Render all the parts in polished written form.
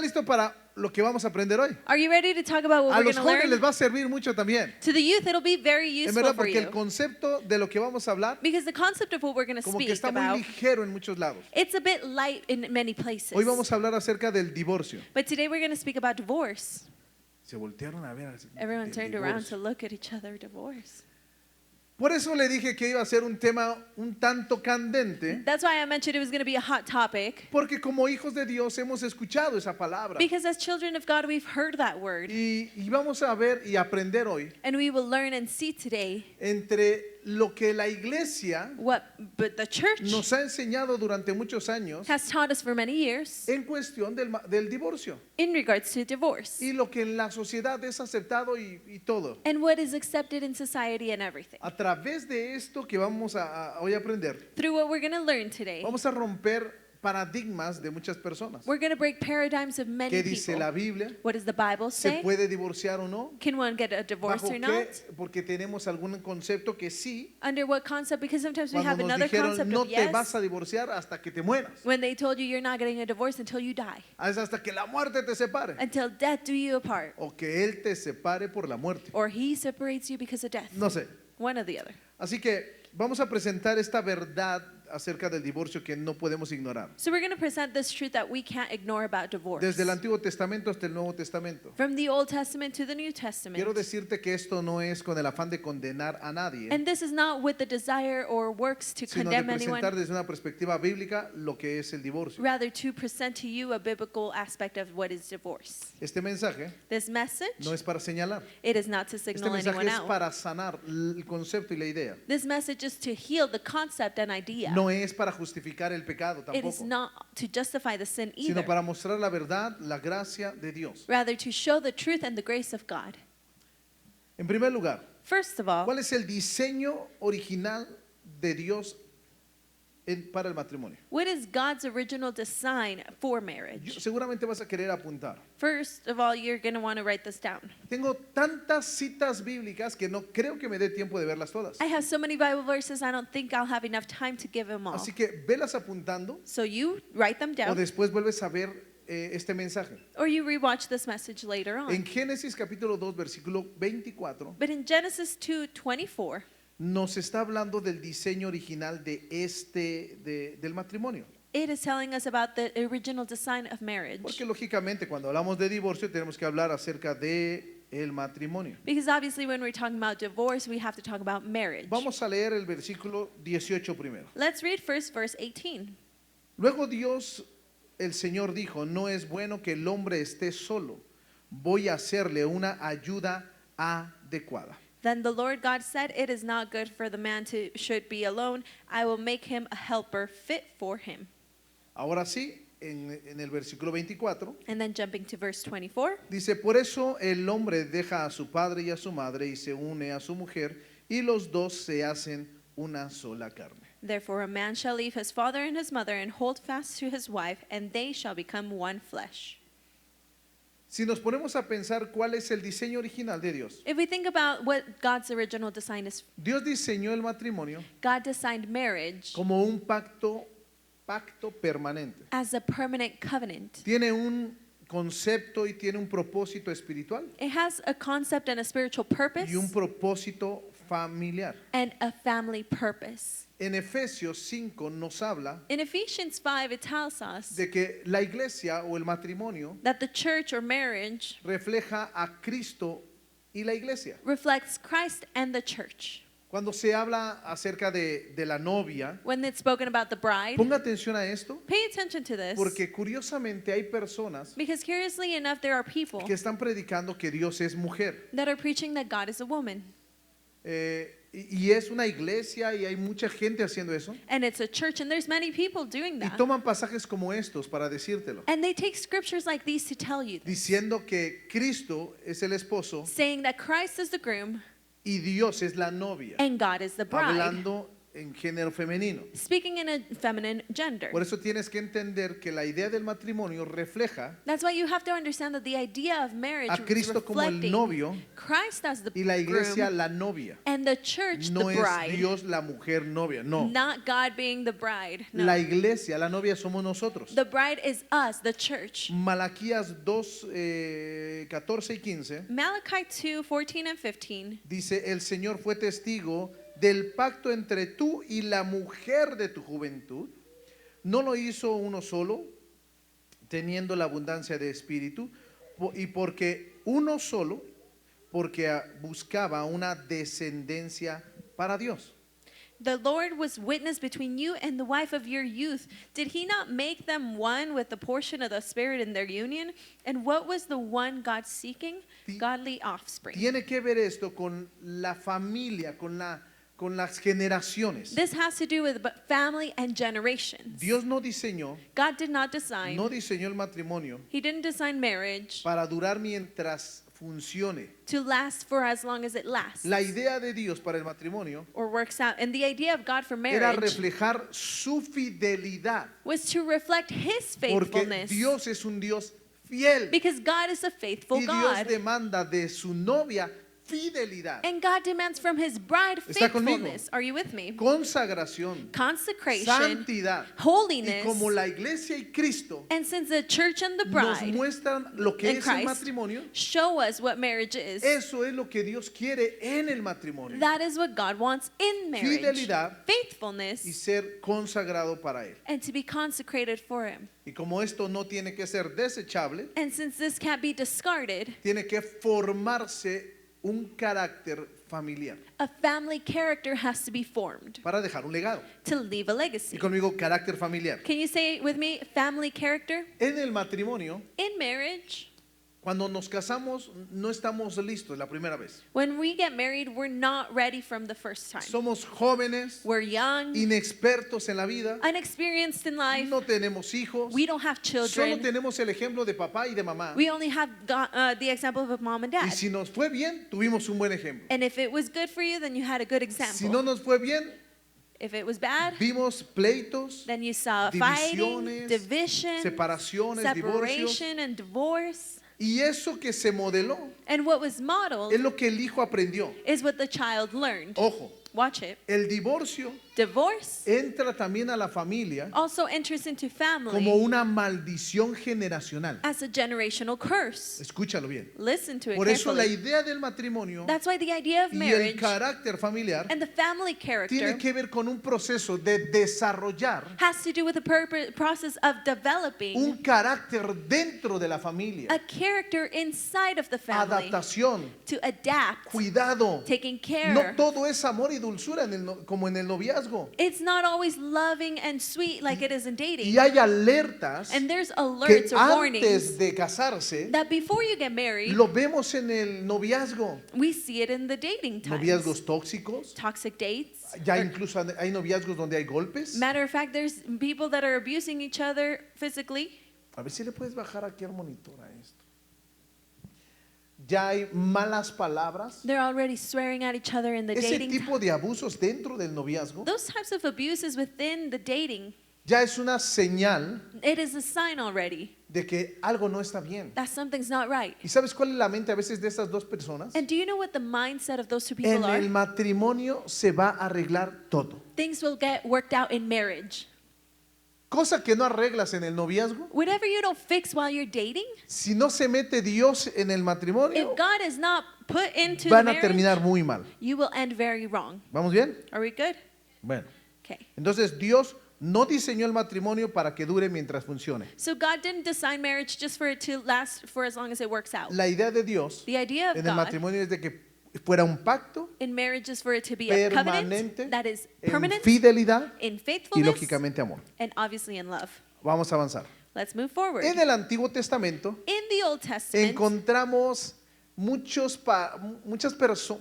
¿Listo para lo que vamos a aprender hoy? Are you ready to talk about what A we're los going to jóvenes les learn? va a servir mucho también. To the youth, it'll be very En useful verdad, for porque el you. concepto de lo que vamos a hablar Because the concept of what we're going to como que speak está muy about, ligero en muchos lados. it's a bit light in many places. Hoy vamos a hablar acerca del divorcio. But today we're going to speak about divorce. Se voltearon a ver. así, Everyone del turned around divorcio. to look at each other. Divorce. Por eso le dije que iba a ser un tema un tanto candente, That's why I mentioned it was going to be a hot topic. porque como hijos de Dios hemos escuchado esa palabra. Because as children of God, we've heard that word. Y vamos a ver y aprender hoy And we will learn and see today entre lo que la iglesia but the church nos ha enseñado durante muchos años has taught us for many years en cuestión del divorcio in regards to divorce. y lo que en la sociedad es aceptado y todo. And what is accepted in society and everything. A través de esto que vamos a hoy aprender, Through what we're going to learn today, vamos a romper paradigmas de muchas personas. we're going to break paradigms of many ¿Qué dice la people. Biblia? What does the Bible ¿Se say? puede divorciar o no? Can one get a divorce ¿Bajo or qué? not? Porque tenemos algún concepto que sí, Under what concept? Because sometimes we have cuando nos another dijeron concept no of te vas yes. a divorciar hasta que te mueras, When they told you you're not getting a divorce until you die. es hasta que la muerte te separe, Until death do you apart. o que Él te separe por la muerte. Or he separates you because of death. No sé. One or the other. Así que vamos a presentar esta verdad acerca del divorcio que no podemos ignorar. So we're going to present this truth that we can't ignore about divorce. Desde el Antiguo Testamento hasta el Nuevo Testamento. From the Old Testament to the New Testament. Quiero decirte que esto no es con el afán de condenar a nadie, And this is not with the desire or works to sino de condemn presentar anyone. desde una perspectiva bíblica lo que es el divorcio. Rather to present to you a biblical aspect of what is divorce. Este mensaje This message, no es para señalar. it is not to Este signal mensaje anyone es out. para sanar el concepto y la idea. This message is to heal the concept and idea. No es para justificar el pecado It is tampoco, not to justify the sin sino either. para mostrar la verdad, la gracia de Dios. Rather to show the truth and the grace of God. En primer lugar, First of all, ¿cuál es el diseño original de Dios para el matrimonio? what is God's original design for marriage? Seguramente vas a querer apuntar. First of all, you're going to want to write this down. Tengo tantas citas bíblicas que no creo que me dé tiempo de verlas todas. I have so many Bible verses, I don't think I'll have enough time to give them all. Así que velas apuntando So you write them o down, después vuelves a ver este mensaje. or you rewatch this message later En on. Génesis capítulo 2 versículo 24 But in Genesis 2:24, nos está hablando del diseño original del matrimonio. it is telling us about the original design of marriage. Porque lógicamente cuando hablamos de divorcio tenemos que hablar acerca de el matrimonio. Because obviously when we're talking about divorce, we have to talk about marriage. Vamos a leer el versículo 18 primero. Let's read first verse 18. Luego Dios, el Señor dijo, no es bueno que el hombre esté solo, voy a hacerle una ayuda adecuada. Then the Lord God said, it is not good for the man should be alone. I will make him a helper fit for him. Ahora sí, en el versículo 24, And then jumping to verse 24. dice, por eso el hombre deja a su padre y a su madre y se une a su mujer y los dos se hacen una sola carne. Therefore a man shall leave his father and his mother and hold fast to his wife, and they shall become one flesh. Si nos ponemos a pensar cuál es el diseño original de Dios, If we think about what God's original design is, Dios diseñó el matrimonio God designed marriage como un pacto permanente. as a permanent covenant. Tiene un concepto y tiene un propósito espiritual It has a concept and a spiritual purpose y un propósito familiar. and a family purpose. En Efesios 5 nos habla In Ephesians 5, it tells us de que la iglesia o el matrimonio that the church or marriage refleja a Cristo y la iglesia. reflects Christ and the church. Cuando se habla acerca de la novia, When it's spoken about the bride, ponga atención a esto, pay attention to this. porque curiosamente hay personas Because curiously enough, there are people que están predicando que Dios es mujer. that are preaching that God is a woman. Y es una iglesia y hay mucha gente haciendo eso. And it's a church, and there's many people doing Y that. toman pasajes como estos para decírtelo, And they take scriptures like these to tell you this, diciendo que Cristo es el esposo saying that Christ is the groom y Dios es la novia, and God is the bride. hablando en género femenino. speaking in a feminine gender. Por eso tienes que entender que la idea del matrimonio refleja That's why you have to understand that the idea of marriage a Cristo is como el reflecting novio Christ as the y la iglesia groom la novia. and the church No the es bride. Dios la mujer novia, no. Not God being the bride. No. La iglesia, la novia somos nosotros. The bride is us, the church. Malaquías 2, 14 y 15 Malachi 2:14 and 15. dice, el Señor fue testigo del pacto entre tú y la mujer de tu juventud. No lo hizo uno solo, teniendo la abundancia de espíritu, y porque uno solo, porque buscaba una descendencia para Dios. The Lord was witness between you and the wife of your youth. Did he not make them one with the portion of the Spirit in their union? And what was the one God seeking? Godly offspring. Tiene que ver esto con la familia, con las generaciones. This has to do with family and generations. Dios no diseñó God did not design. el matrimonio He didn't design marriage para durar mientras funcione. to last for as long as it lasts La idea de Dios para el matrimonio or works out. And the idea of God for era marriage reflejar su fidelidad, was to reflect His porque faithfulness. Dios es un Dios fiel Because God is a faithful y Dios God. demanda de su novia fidelidad, And God demands from His bride ¿Está conmigo? faithfulness. Are you with me? consagración, Consecration, santidad. Y holiness. como la iglesia y Cristo And since the church and the nos bride muestran lo que and es el Christ matrimonio, show us what marriage is, eso es lo que Dios quiere en el matrimonio. that is what God wants in marriage. Fidelidad y Faithfulness ser consagrado para Él. and to be consecrated for Him. Y como esto no tiene que ser desechable, And since this can't be discarded, tiene que formarse un carácter familiar a family character has to be formed para dejar un legado. to leave a Y legacy. conmigo, carácter familiar. Can you say it with me? Family character? En el matrimonio, In marriage, cuando nos casamos, no estamos listos la primera vez. when we get married, we're not ready from the first time. Somos jóvenes, We're young, inexpertos en la vida, unexperienced in life. no tenemos hijos, We don't have solo children. tenemos el ejemplo de papá y de mamá. We only have the example of a mom and Y dad. si nos fue bien, tuvimos un buen ejemplo. And if it was good for you, then you had a good Si no example. nos fue bien, If it was bad, vimos pleitos, then you saw fighting, divisiones, division, separaciones, divorcios. separation, and divorce. Y eso que se modeló And what was modeled es lo que el hijo aprendió. is what the child learned. Ojo, Watch it. el divorcio Divorce entra también a la familia also enters into como family una maldición generacional. as a generational curse. Escúchalo bien. Listen to it Por eso la carefully. idea del matrimonio That's why the idea of y el marriage carácter familiar and the family tiene character que ver con un proceso de desarrollar has to do with the process of developing un carácter dentro de la familia. a character inside of the family Adaptación, to adapt, cuidado. taking No care. todo es amor y dulzura como en el noviazgo. It's not always loving and sweet like it is in Y dating. hay alertas And there's que alerts or antes warnings de casarse that before you get married, lo vemos en el noviazgo. we see it in the dating Noviazgos times. tóxicos. Toxic dates. Ya Or- incluso hay noviazgos donde hay golpes. Matter of fact, there's people that are abusing each other physically. A ver si le puedes bajar aquí al monitor a esto. Ya hay malas palabras. They're already swearing at each other in the Ese dating. tipo de abusos dentro del noviazgo Those types of abuses within the dating, ya es una señal it is a sign already de que algo no está bien. that something's not right. ¿Y sabes cuál es la mente a veces de estas dos personas? And do you know what the mindset of those two En people el are? matrimonio se va a arreglar todo. Things will get worked out in marriage. Cosa que no arreglas en el noviazgo. Whatever you don't fix while you're dating, Si no se mete Dios en el matrimonio, if God is not put into the van a marriage, terminar muy mal. you will end very wrong. ¿Vamos bien? Are we good? Bueno. Okay. Entonces Dios no diseñó el matrimonio para que dure mientras funcione. So God didn't design marriage just for it to last for as long as it works out. La idea de Dios The idea of en el God matrimonio es de que fuera un pacto in marriage is for it to be a covenant permanente that is en permanent, fidelidad in y faithfulness, lógicamente amor. and obviously in love. Vamos a avanzar. Let's move forward. En el Antiguo Testamento In the Old Testament, encontramos muchos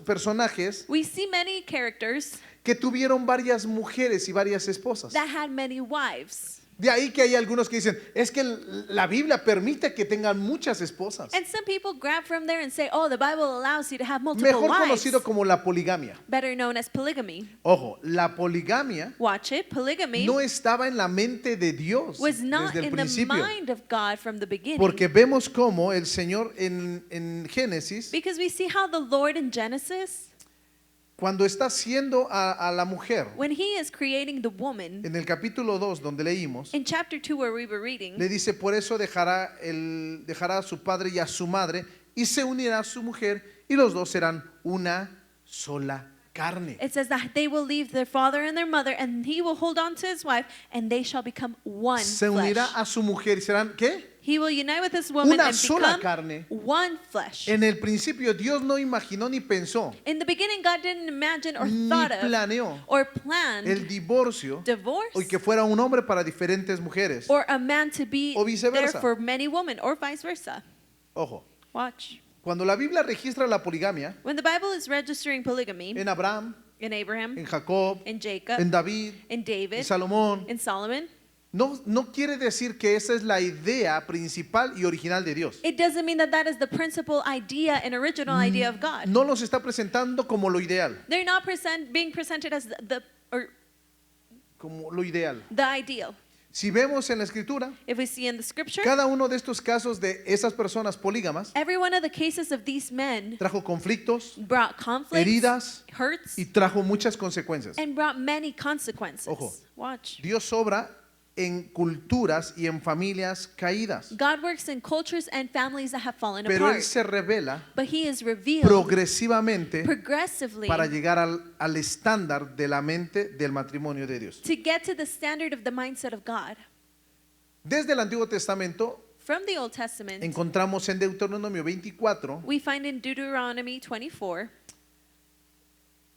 personajes we see many characters que tuvieron varias mujeres y varias esposas. that had many wives. De ahí que hay algunos que dicen, es que la Biblia permite que tengan muchas esposas. And some people grab from there and say, oh, the Bible allows you to have multiple Mejor wives. conocido como la poligamia. Better known as polygamy. Ojo, la poligamia Watch it. Polygamy no estaba en la mente de Dios was not desde el in the principio. mind of God from the beginning. Porque vemos cómo el Señor en Génesis, Because we see how the Lord in Genesis, cuando está haciendo a la mujer, when he is creating the woman, en el capítulo 2 donde leímos, in chapter 2 where we were reading, le dice, por eso dejará a su padre y a su madre y se unirá a su mujer y los dos serán una sola carne. it says that they will leave their father and their mother and he will hold on to his wife and they shall become one Se flesh. unirá a su mujer y serán, ¿qué? He will unite with his woman Una and sola become carne. one flesh. En el principio Dios no imaginó ni pensó In the beginning, God didn't imagine or ni thought of planeó or planned el divorcio divorce o que fuera un hombre para diferentes mujeres. or a man to be O there viceversa. for many women or vice versa. Ojo, Watch. cuando la Biblia registra la poligamia When the Bible is registering polygamy en Abraham, in Abraham, en Jacob, in Jacob, en David, in en David, Salomón, in Solomon, no quiere decir que esa es la idea principal y original de Dios. it doesn't mean that that is the principal idea and original idea of God. No los está presentando como lo ideal, They're not being presented as como lo ideal. the ideal. Si vemos en la escritura, If we see in the scripture, cada uno de estos casos de esas personas polígamas every one of the cases of these men trajo conflictos, brought conflicts, heridas hurts, y trajo muchas consecuencias. and brought many consequences. Ojo. Watch. Dios obra en culturas y en familias caídas, God works in cultures and families that have fallen pero Él apart. se revela But he is revealed progresivamente progressively para llegar al estándar de la mente del matrimonio de Dios. to get to the standard of the mindset of God. Desde el Antiguo Testamento From the Old Testament, encontramos en Deuteronomio 24, we find in Deuteronomy 24,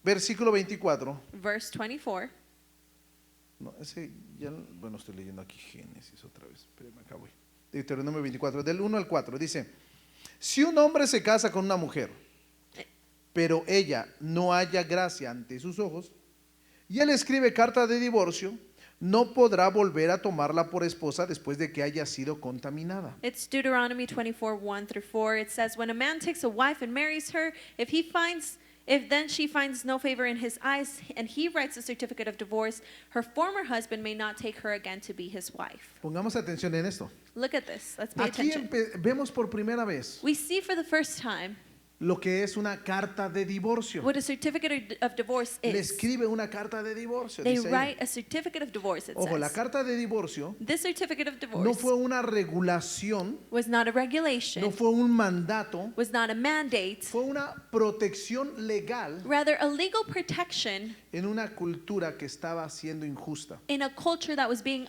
versículo 24. verse 24. No, ese ya, bueno, estoy leyendo aquí Génesis otra vez, pero me acabo. Deuteronomio 24, del 1 al 4, dice, si un hombre se casa con una mujer, pero ella no haya gracia ante sus ojos, y él escribe carta de divorcio, no podrá volver a tomarla por esposa después de que haya sido contaminada. It's Deuteronomy 24, 1 through 4. It says, when a man takes a wife and marries her, if then she finds no favor in his eyes, and he writes a certificate of divorce, her former husband may not take her again to be his wife. Pongamos atención en esto. Look at this. Let's pay Aquí attention. vemos por primera vez We see for the first time lo que es una carta de divorcio. what a certificate of divorce Le is. escribe una carta de divorcio. They Dice ahí. write a certificate of divorce, it Ojo, la says. carta de divorcio This certificate of no divorce fue una regulación, was not a regulation, no fue un mandato, was not a mandate, fue una protección legal rather a legal protection en una cultura que estaba siendo injusta. in a culture that was being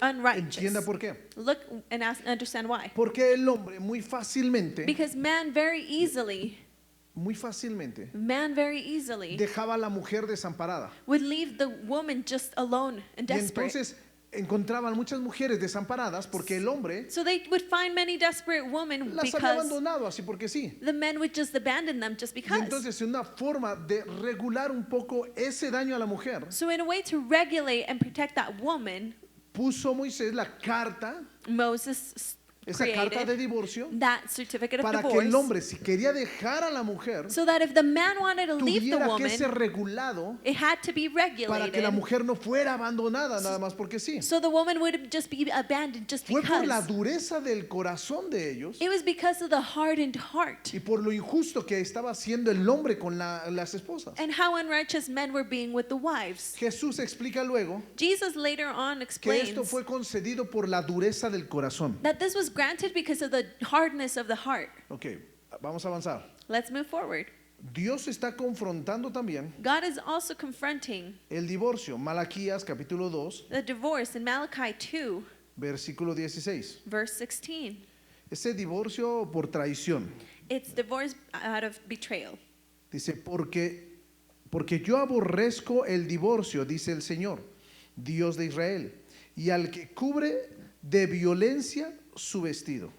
unrighteous. Entienda por qué. Look and understand why. Porque el hombre muy fácilmente Because man very easily dejaba a la mujer desamparada. would leave the woman just alone and Y desperate. entonces encontraban muchas mujeres desamparadas porque el hombre So they would find many desperate women las había because abandonado así porque sí. the men would just abandon them just Y because. entonces una forma de regular un poco ese daño a la mujer, So in a way to regulate and protect that woman, puso Moisés la carta, Moses esa carta de created divorcio, that certificate of para que el divorce hombre, si quería dejar a la mujer, so that if the man wanted to leave the tuviera que ser woman, regulado it had to be para que la regulated. mujer no fuera abandonada nada más porque sí. So the woman would just be abandoned just Fue por la because. dureza del corazón de ellos It was because of the hardened heart y por lo injusto que estaba haciendo el hombre con las esposas. and how unrighteous men were being with the wives. Jesús explica luego Jesus later on que explains esto fue concedido por la dureza del corazón. that this was granted because of the hardness of the heart. Ok, vamos a avanzar. Let's move forward. Dios está confrontando también God is also confronting el divorcio. Malaquías capítulo 2, the divorce in Malachi 2, versículo 16. verse 16. Ese divorcio por traición. It's divorce out of betrayal. Dice, porque yo aborrezco el divorcio, dice el Señor, Dios de Israel, y al que cubre de violencia su vestido.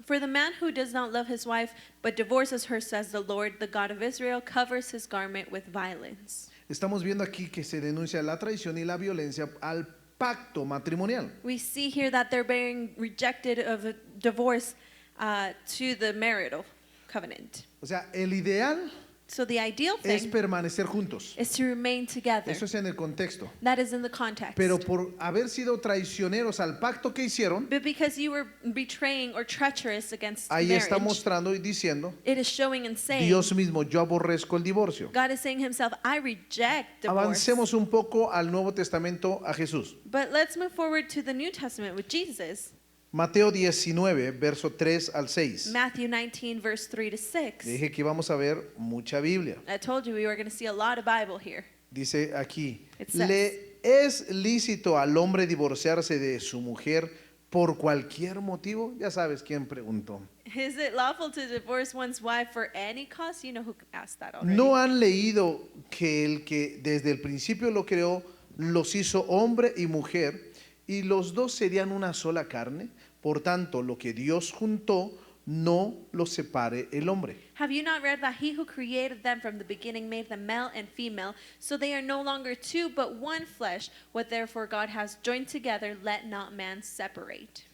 For the man who does not love his wife but divorces her, says the Lord, the God of Israel, covers his garment with violence. Estamos viendo aquí que se denuncia la traición y la violencia al pacto matrimonial. We see here that they're being rejected of a divorce to the marital covenant. O sea, el ideal So the ideal es thing permanecer juntos. is to remain together. Eso es en el contexto. That is in the context. Pero por haber sido traicioneros al pacto que hicieron, But because you were betraying or treacherous against ahí está marriage, mostrando y diciendo, it is showing and saying, Dios mismo, yo aborrezco el divorcio. God is saying himself, I reject divorce. Avancemos un poco al Nuevo Testamento a Jesús. But let's move forward to the New Testament with Jesus. Mateo 19, verso 3 al 6. Matthew 19, verse 3 to 6. Dije que íbamos a ver mucha Biblia. I told you we were going to see a lot of Bible here. Dice aquí, It says, ¿le es lícito al hombre divorciarse de su mujer por cualquier motivo? Ya sabes quién preguntó. Is it lawful to divorce one's wife for any cause? You know who asked that already. ¿No han leído que el que desde el principio lo creó, los hizo hombre y mujer, y los dos serían una sola carne? Por tanto, lo que Dios juntó, no lo separe el hombre. Have you not read that he who created them from the beginning made them male and female, so they are no longer two but one flesh? What therefore God has joined together, let not man separate.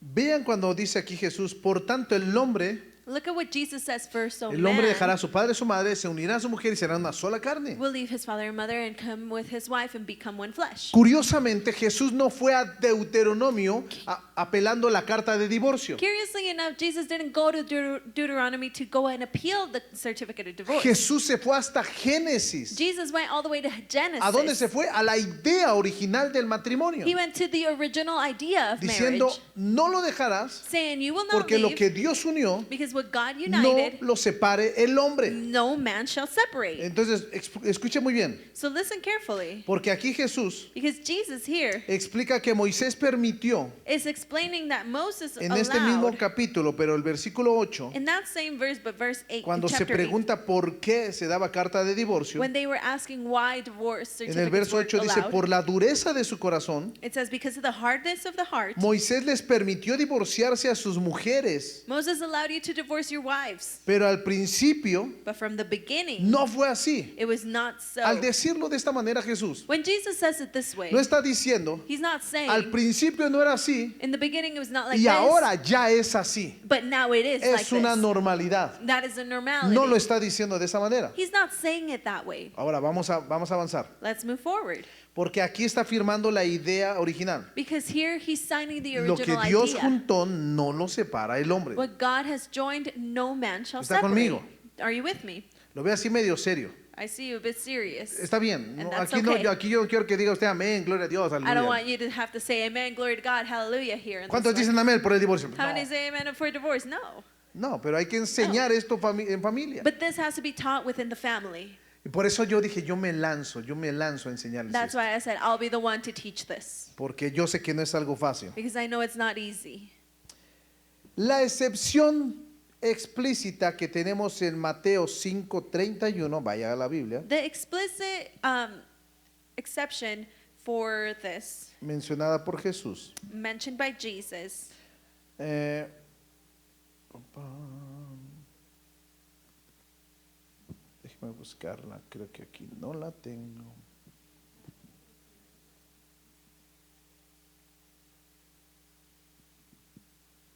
Vean cuando dice aquí Jesús, por tanto el hombre Look at what Jesus says first. So El hombre man dejará a su padre y a su madre, se unirá a su mujer y serán una sola carne. will leave his father and mother and come with his wife and become one flesh. Curiosamente, Jesús no fue a Deuteronomio apelando la carta de divorcio. Curiously enough, Jesus didn't go to Deuteronomy to go and appeal the certificate of divorce. Jesús se fue hasta Génesis. Jesus went all the way to Genesis. ¿A dónde se fue? A la idea original del matrimonio. He went to the original idea of Diciendo, marriage, no lo dejarás saying, you will not porque lo leave, que Dios unió, because what God no united, lo separe el hombre. no man shall separate. Entonces, escuche muy bien, So listen carefully, porque aquí Jesús because Jesus here explica que Moisés permitió is explaining that Moses en este mismo allowed, capítulo, pero el versículo 8, in that same verse, but verse 8, cuando se chapter 8, pregunta por qué se daba carta de divorcio, when they were asking why divorce en el certificates verso were 8 dice, allowed, por la dureza de su corazón, it says, because of the hardness of the heart, Moisés les permitió divorciarse a sus mujeres, Moses allowed you to divorce your wives. pero al principio But from the beginning, no fue así. it was not so. Al decirlo de esta manera Jesús, When Jesus says it this way, no está diciendo, he's not saying, al principio no era así in the beginning it was not like y this, ahora ya es así. but now it is like Es una this. normalidad. That is a normality. No lo está diciendo de esa manera. He's not saying it that way. Ahora vamos a avanzar. Let's move forward. Porque aquí está firmando la idea original. Because here he's signing the Lo que original Dios idea. juntó no lo separa el hombre. What God has joined, no man shall ¿Está separate. conmigo? Are you with me? Lo ve así medio serio. I see you a bit serious. Está bien. And No, that's aquí, no, okay. aquí yo no quiero que diga usted amén, gloria a Dios, I don't aleluya. want you to have to say amen, glory to God, hallelujah here. In ¿Cuántos this dicen one. amén por el divorcio? How many No, say amen for divorce? No. no, pero hay que enseñar esto en familia. But this has to be taught within the family. Y por eso yo dije, yo me lanzo a enseñarles That's esto. why I said I'll be the one to teach this. Porque yo sé que no es algo fácil. Because I know it's not easy. La excepción explícita que tenemos en Mateo 5:31, vaya a la Biblia, The explicit exception for this, mencionada por Jesús. mentioned by Jesus, Eh, déjeme buscarla, creo que aquí no la tengo.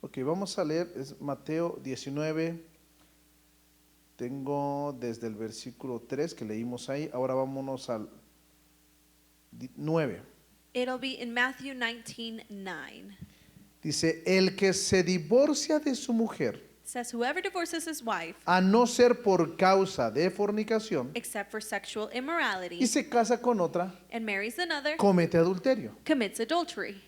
Ok, vamos a leer, es Mateo 19, tengo desde el versículo 3 que leímos ahí, ahora vámonos al 9. it'll be in Matthew 19:9. Dice, el que se divorcia de su mujer, It says, whoever divorces his wife, a no ser por causa de fornicación, except for sexual immorality, y se casa con otra, and marries another, comete adulterio. commits adultery.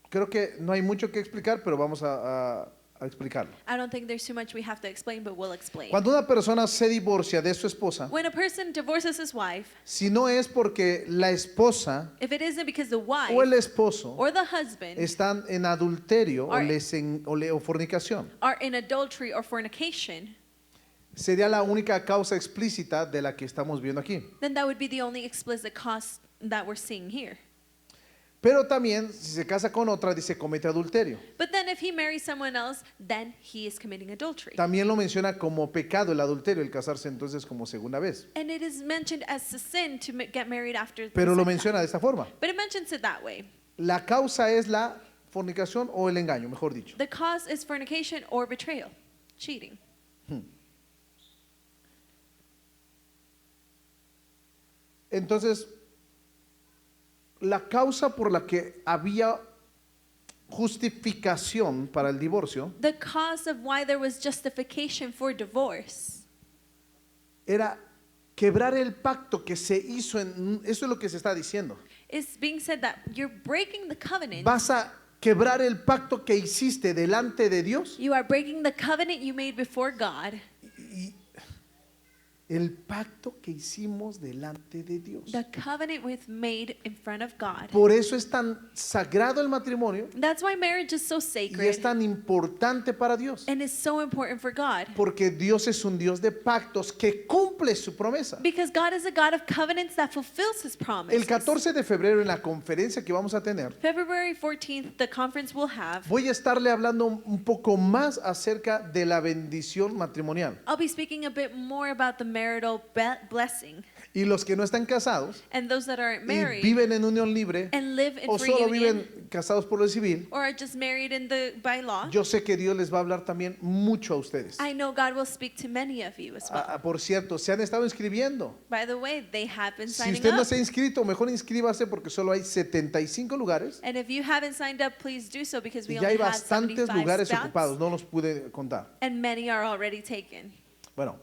Creo que no hay mucho que explicar, pero vamos a explicarlo. I don't think there's too much we have to explain, but we'll explain. Cuando una persona se divorcia de su esposa, When a person divorces his wife, si no es porque la esposa if it isn't because the wife o el esposo or the husband están en adulterio Or- o fornicación, are in adultery or fornication, sería la única causa explícita de la que estamos viendo aquí. then that would be the only explicit cause that we're seeing here. Pero también, si se casa con otra, dice comete adulterio. But then if he marries someone else, then he is committing adultery. También lo menciona como pecado el adulterio, el casarse entonces como segunda vez. And it is mentioned as a sin to get married after the Pero lo second time. menciona de esta forma. But it mentions it that way. La causa es la fornicación o el engaño, mejor dicho. The cause is fornication or betrayal, cheating. Entonces, la causa por la que había justificación para el divorcio The cause of why there was justification for divorce era quebrar el pacto que se hizo eso es lo que se está diciendo. is being said that you're breaking the covenant. Vas a quebrar el pacto que hiciste delante de Dios. You are breaking the covenant you made before God. Y el pacto que hicimos delante de Dios. The covenant we've made in front of God. Por eso es tan sagrado el matrimonio That's why marriage is so y es sacred tan importante para Dios. and is so important for God. Porque Dios es un Dios de pactos que cumple su promesa. Because God is a God of covenants that fulfills his El promises. 14 de febrero en la conferencia que vamos a tener, February 14th, the conference we'll have, voy a estarle hablando un poco más acerca de la bendición matrimonial. I'll be speaking a bit more about the marital blessing. Y los que no están casados And those that aren't y married viven en unión libre and live in o free solo union viven casados por lo civil, or are just married by law, yo sé que Dios les va a hablar también mucho a ustedes. I know God will speak to many of you as well. Por cierto, se han estado inscribiendo. By the way, they have been Si signing usted no up. se ha inscrito, mejor inscríbase porque solo hay 75 lugares And if you haven't signed up, please do so because we y ya hay only have bastantes 75 lugares spots ocupados, no los pude contar. and many are already taken. Bueno,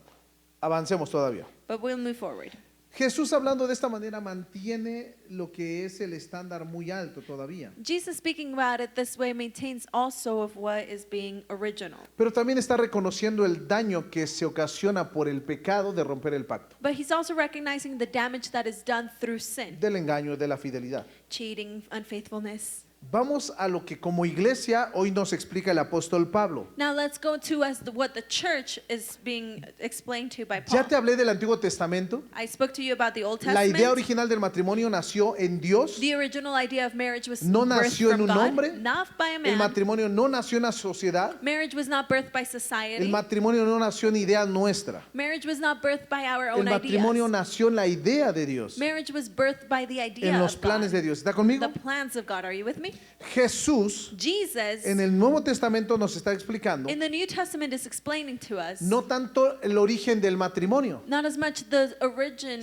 avancemos todavía. But we'll move forward. Jesús hablando de esta manera mantiene lo que es el estándar muy alto todavía. Jesus speaking about it this way maintains also of what is being original. Pero también está reconociendo el daño que se ocasiona por el pecado de romper el pacto, But he's also recognizing the damage that is done through sin, del engaño, de la fidelidad. cheating, unfaithfulness. Vamos a lo que como iglesia hoy nos explica el apóstol Pablo. Now let's go to what the church is being explained to by Paul. Ya te hablé del Antiguo Testamento. I spoke to you about the Old La idea Testament. original del matrimonio nació en Dios. The original idea of marriage was No birthed nació en from un God, hombre. not by a El man. matrimonio no nació en la sociedad. Marriage was not birthed by El society. matrimonio no nació en idea nuestra. Marriage was not birthed by our El own matrimonio ideas. nació en la idea de Dios, Marriage was birthed by the idea en los of planes God. de Dios. ¿Está conmigo? The plans of God. Are you with me? Jesús Jesus en el Nuevo Testamento nos está explicando in the New Testament is explaining to us no tanto el origen del matrimonio, not as much the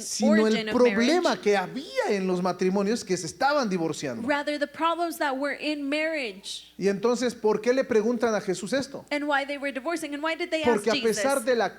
sino el origin of problema marriage, que había en los matrimonios que se estaban divorciando. rather the problems that were in marriage Y entonces, ¿por qué le preguntan a Jesús esto? and why they were divorcing. And why did they ask Porque a pesar Jesus? de la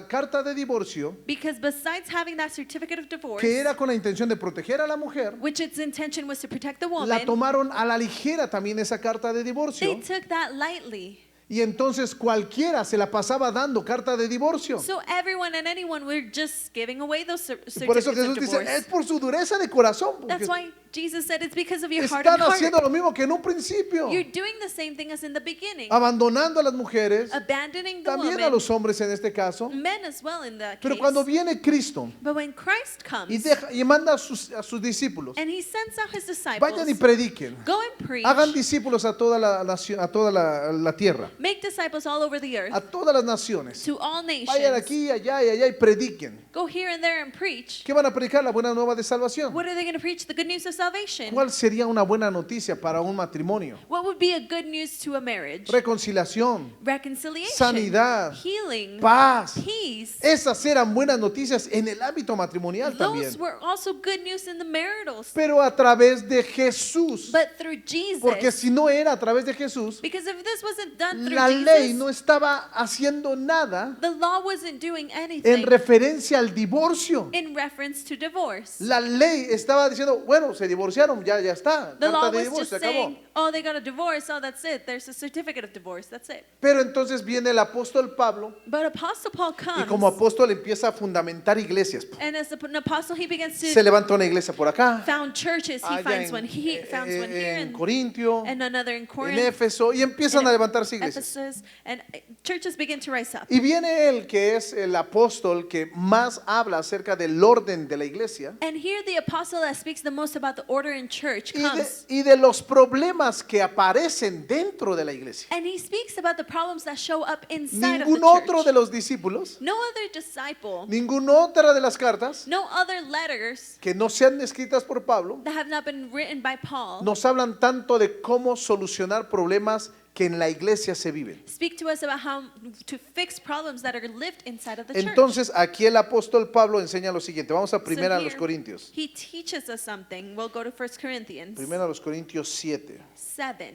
carta de divorcio, Because besides having that certificate of divorce, que era con la intención de proteger a la mujer, which its intention was to protect the la woman, tomaron a la ligera también esa carta de they divorcio. took that lightly. Y entonces cualquiera se la pasaba dando carta de divorcio. So everyone and anyone were just giving away those Y por eso certificates of Jesús dice, divorce. es por su dureza de corazón. Porque That's why Jesus said it's because of your están hardened haciendo heart. lo mismo que en un principio. You're doing the same thing as in the beginning, Abandonando a las mujeres, abandoning the también a woman, los hombres en este caso. men as well in that Pero case. cuando viene Cristo But when Christ comes y manda a sus discípulos, and he sends out his disciples, vayan y prediquen. go and preach, Hagan discípulos a toda la nación, a toda la tierra, make disciples all over the earth, a todas las naciones. to all nations. Vayan aquí, allá y allá y prediquen. Go here and there and preach. ¿Qué van a predicar? La buena nueva de salvación. What are they going to preach? The good news of salvation. ¿Cuál sería una buena noticia para un matrimonio? What would be a good news to a marriage? Reconciliación, Reconciliation, sanidad, healing, paz. peace. Esas eran buenas noticias en el ámbito matrimonial también. Those were also good news in the marital. Pero a través de Jesús. But through Jesus, Porque si no era a través de Jesús, because if this wasn't done through la ley no Jesus, estaba haciendo nada the law wasn't doing en anything referencia al divorcio. in reference to divorce. La ley estaba diciendo, bueno, se divorciaron, ya está. The law Carta de was divorcio, just se acabó. saying, oh, they got a divorce, oh, that's it. There's a certificate of divorce, that's it. Pero entonces viene el apóstol Pablo But Apostle Paul y comes, como apóstol empieza a fundamentar iglesias. and as an apostle, he begins Se to levanta una iglesia por acá, found churches. He allá finds one. He founds one here en and Corintio, another in en Corinth, Éfeso, y empiezan in a levantarse iglesias. Ephesus, and churches begin to rise up. Y viene él, que es el apóstol que más habla acerca del orden de la iglesia, And here the apostle that speaks the most about about the order in church comes. y de los problemas que aparecen dentro de la iglesia. And he speaks about the problems that show up inside of Ningún the otro church. de los discípulos, No other disciple, ninguna otra de las cartas no other letters que no sean escritas por Pablo that have not been written by Paul nos hablan tanto de cómo solucionar problemas que en la iglesia se viven. speak to us about how to fix problems that are lived inside of the church. Entonces aquí el apóstol Pablo enseña lo siguiente. Vamos a So primera a los here, Corintios. he teaches us something. We'll go to 1 Corinthians Primera a los Corintios 7, 7,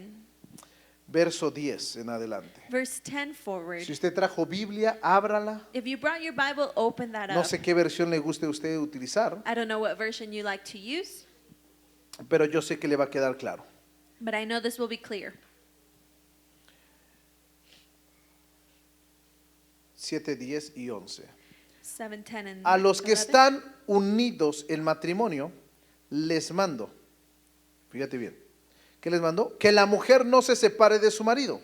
verso 10 en adelante. verse 10 forward. Si usted trajo Biblia, ábrala. If you brought your Bible, open that No up. sé qué versión le guste a usted utilizar, I don't know what version you like to use, pero yo sé que le va a quedar claro. but I know this will be clear. 7, 10 y 11. 7, 10, and A los que 11. están unidos en matrimonio, les mando, fíjate bien, ¿qué les mando? Que la mujer no se separe de su marido.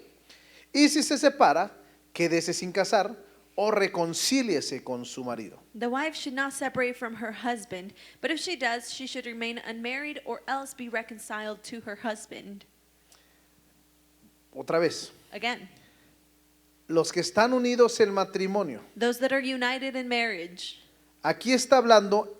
Y si se separa, quédese sin casar o reconcíliese con su marido. The wife should not separate from her husband, but if she does, she should remain unmarried or else be reconciled to her husband. Otra vez, Again, los que están unidos en matrimonio. those that are united in marriage. Aquí está hablando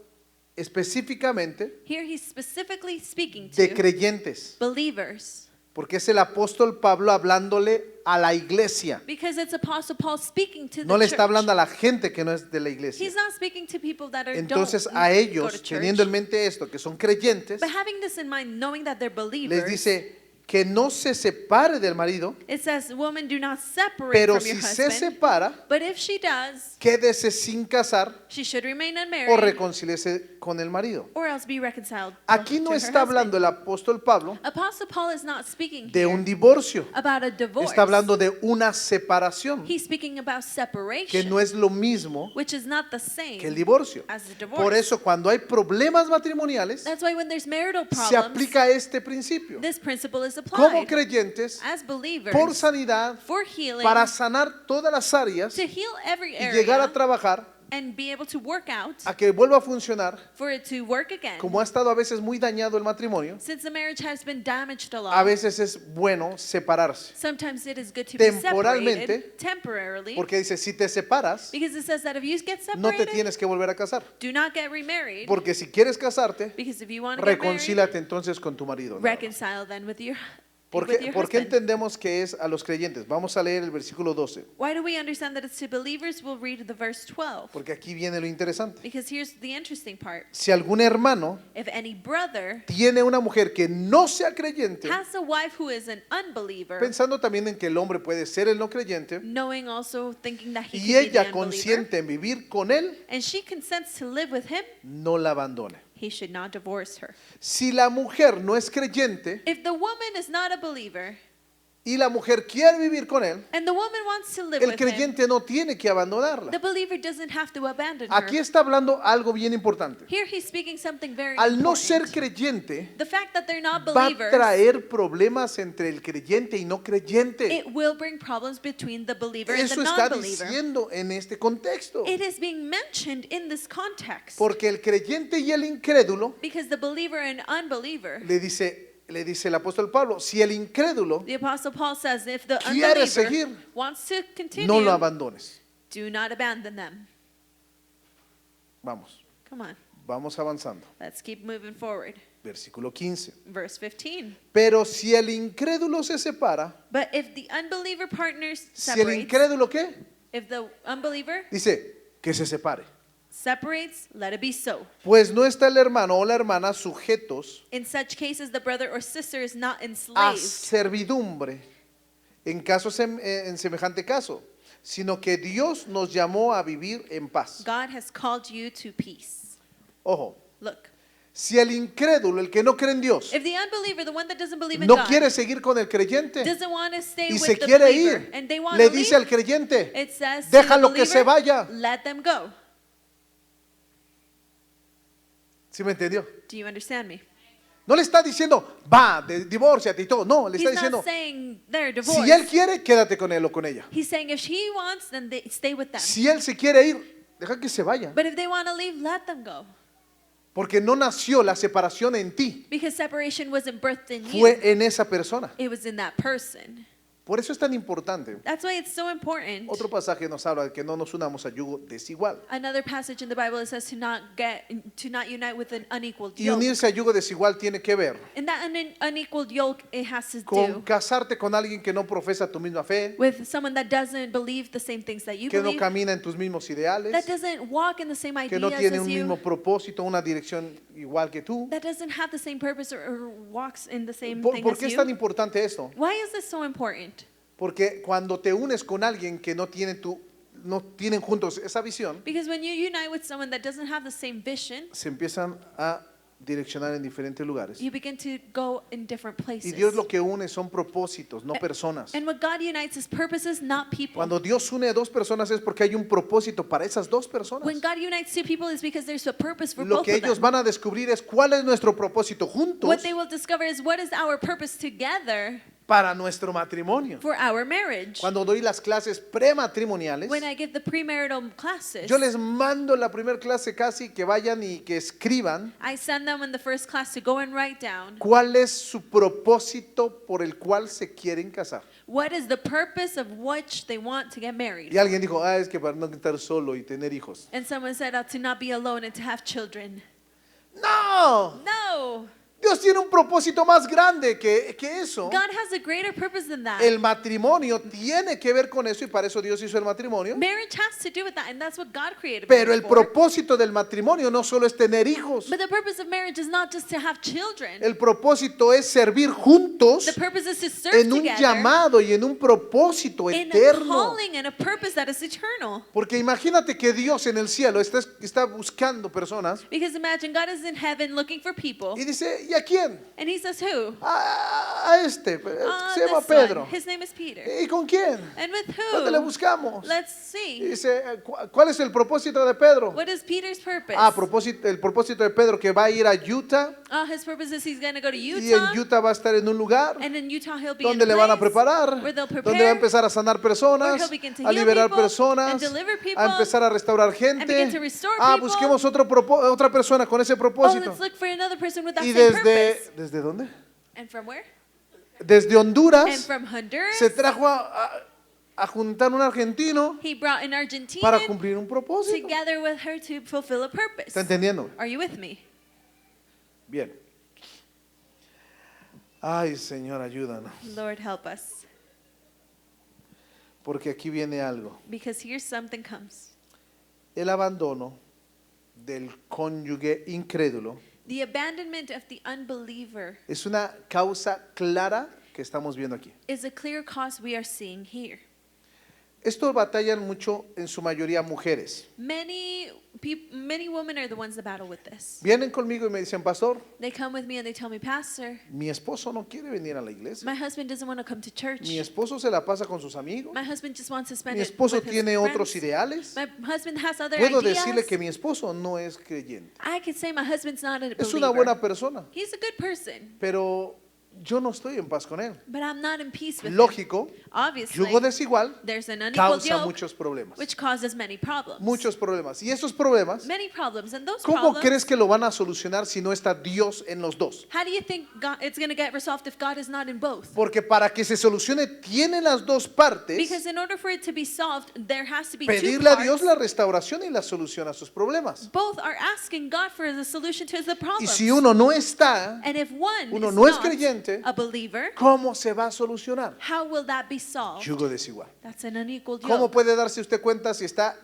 específicamente Here he's specifically speaking de to creyentes, believers, porque es el apóstol Pablo hablándole a la iglesia. because it's Apostle Paul speaking to the No le church. está hablando a la gente que no es de la iglesia. He's not speaking to people that are Entonces don't a go ellos, to church. teniendo en mente esto, que son creyentes, But having this in mind, knowing that they're les believers, dice que no se separe del marido, it says, woman, do not separate pero from your si se husband. separa, But if she does, quédese sin casar she should remain o unmarried reconcíliese con el marido. or else be reconciled Aquí to no her está husband. hablando el apóstol Pablo Apostle Paul is not speaking de here un divorcio, about a divorce. está hablando de una separación, He's speaking about que separation, no es lo mismo which is not the same que el divorcio. as a divorce. Por eso cuando hay problemas matrimoniales, That's why when there's marital se problems, aplica este principio. this principle is Como applied. creyentes, As believers, por sanidad, for healing, para sanar todas las áreas to heal every y llegar a area trabajar and be able to work out, a que vuelva a funcionar, for it to work again. como ha estado a veces muy dañado el matrimonio. Since the marriage has been damaged a A lot, veces es bueno separarse, sometimes it is good to be temporalmente, separated temporarily, porque dice, si te separas, because it says that if you get no te separated, tienes que volver a casar, do not get remarried, porque si quieres casarte, because if you want to get married, reconcílate entonces con tu marido. reconcile then with your ¿Por with qué, your por qué husband. entendemos que es a los creyentes? Vamos a leer el versículo 12, Why do we understand that it's to believers? We'll read the verse 12, porque aquí viene lo interesante. because here's the interesting part. Si algún hermano If any brother tiene una mujer que no sea creyente, has a wife who is an unbeliever, pensando también en que el hombre puede ser el no creyente, knowing also thinking that he y could be the ella unbeliever, consiente en vivir con él, and she consents to live with him, no la abandone. he should not divorce her. Si la mujer no es creyente If the woman is not a believer y la mujer quiere vivir con él, and the woman wants to live el with him, creyente no tiene que abandonarla. the believer doesn't have to abandon Aquí her. está hablando algo bien importante. Here he's speaking something very Al no ser important. creyente, The fact that they're not va a believers, traer problemas entre el creyente y no creyente. it will bring problems between the believer and the Eso está non-believer. diciendo en este contexto. It is being mentioned in this context, Porque el creyente y el incrédulo, because the believer and unbeliever, le dice el apóstol Pablo, si el incrédulo, the Apostle Paul says, if the quiere unbeliever seguir, wants to continue, no lo abandones. do not abandon them. Vamos, Come on, vamos avanzando. let's keep moving forward. Versículo 15. Verse 15. Pero si el incrédulo se separa, But if the unbeliever partners si el separates, incrédulo ¿qué? if the unbeliever Dice que se separe. separates, let it be so. Pues no está el hermano o la hermana sujetos In such cases, the brother or sister is not a enslaved, servidumbre en en semejante caso, sino que Dios nos llamó a vivir en paz. God has called you to peace. Ojo, Look, si el incrédulo, el que no cree en Dios, if the unbeliever, the one that doesn't believe in no God, quiere seguir con el creyente doesn't want to stay y with se the quiere believer, ir, and they want le to dice leave, al creyente, it says to the déjalo que se believer, vaya. let them go. ¿Sí me entendió? Do you understand me? No le está diciendo, va, divórciate y todo. No, le está He's diciendo, not saying they're divorced. si él quiere, quédate con él o con ella. He's saying if he wants, then stay with them. Si él se quiere ir, deja que se vaya. But if they want to leave, let them go. Porque no nació la separación en ti, Because separation wasn't birthed in you. fue en esa persona. It was in that person. Por eso es tan importante. That's why it's so important. Otro pasaje nos habla de que no nos unamos a yugo desigual. Another passage in the Bible, it says to not unite with an unequal Y yoke. unirse a yugo desigual tiene que ver And that unequal yoke, it has to con do casarte con alguien que no profesa tu misma fe, with someone that doesn't believe the same things that you que no believe, camina en tus mismos ideales, that doesn't walk in the same que no ideas tiene as un you, mismo propósito, una dirección igual que tú. that doesn't have the same purpose or walks in the same thing ¿Por as qué es you. tan importante esto? Why is this so important? Porque cuando te unes con alguien que no tienen juntos esa visión, Because when you unite with someone that doesn't have the same vision, se empiezan a direccionar en diferentes lugares. you begin to go in different Y places. Dios lo que une son propósitos, no personas. And what God unites is purposes, not people. Cuando Dios une a dos personas es porque hay un propósito para esas dos personas. When God unites two people is because there's a purpose for Lo both que of ellos them. van a descubrir es cuál es nuestro propósito juntos What they will discover is what is our purpose together para nuestro matrimonio. for our marriage. Cuando doy las clases prematrimoniales, When I give the premarital classes, yo les mando en la primera clase casi que vayan y que escriban I send them in the first class to go and write down cuál es su propósito por el cual se quieren casar. what is the purpose of which they want to get married. Y alguien dijo, es que para no estar solo y tener hijos. And someone said to not be alone and to have children. No, No, Dios tiene un propósito más grande que eso. God has a greater purpose than that. El matrimonio tiene que ver con eso y para eso Dios hizo el matrimonio. Marriage has to do with that, and that's what God created Pero marriage el for. propósito del matrimonio no solo es tener hijos. But the purpose of marriage is not just to have children. El propósito es servir juntos The purpose is to serve en un together llamado y en un propósito in a eterno. calling and a purpose that is eternal. Porque imagínate que Dios en el cielo está buscando personas Because imagine God is in heaven looking for people, y dice, ¿y a quién? and He says, "Who? A este, se llama This Pedro. one. His name is Peter. ¿Y con quién? And with ¿Dónde le who? buscamos? Let's Y see. dice, ¿cuál es el propósito de Pedro? What is Peter's purpose? El propósito de Pedro que va a ir a Utah His purpose is he's going to go to y en Utah, Utah va a estar en un lugar and in Utah he'll be in donde a le van a place preparar, where they'll donde va a prepare, empezar a sanar personas, where he'll begin to a heal liberar people, personas, and deliver people, a empezar a restaurar begin gente. to restore people. Busquemos otra persona con ese Oh, propósito. let's look for another person with that Y same purpose. ¿desde dónde? And from where? Desde And Honduras from Honduras, se trajo a juntar un argentino he brought an Argentinian para cumplir un propósito. together with her to fulfill a purpose. ¿Está entendiendo? Are you with me? Bien. Ay, Señor, ayúdanos. Lord, help us. Porque aquí viene algo. Because here something comes. El abandono del cónyuge incrédulo The abandonment of the unbeliever es una causa clara que estamos viendo aquí. is a clear cause we are seeing here. Esto batallan mucho en su mayoría mujeres. Many women are the ones that battle with this. Vienen conmigo y me dicen, pastor, They come with me and they tell me, Pastor, mi esposo no quiere venir a la iglesia. my husband doesn't want to come to church. Mi esposo se la pasa con sus amigos. My husband just wants to spend Mi it esposo with his tiene otros friends. ideales. My husband has other Puedo ideas. decirle que mi esposo no es creyente. I could say my husband's not a Es una believer. buena persona, He's a good person, pero yo no estoy en paz con él. but I'm not in peace with him. Lógico, Obviously, yugo desigual there's an unequal causa yoke, muchos problemas. which causes many problems. Muchos problemas. Y esos problemas, Many problems, and those ¿cómo problems, crees que lo van a solucionar si no está Dios en los dos? how do you think it's going to get resolved if God is not in both? Porque para que se solucione, tienen las dos partes Because in order for it to be solved, there has to be two pedirle a parts. Dios la restauración y la solución a sus problemas. Both are asking God for the solution to the Y problems. si uno no está, And if one uno is no es not creyente, a believer, ¿cómo se va a solucionar? how will that be solved? Yugo desigual. That's an unequal ¿Cómo yoke. puede darse usted cuenta si está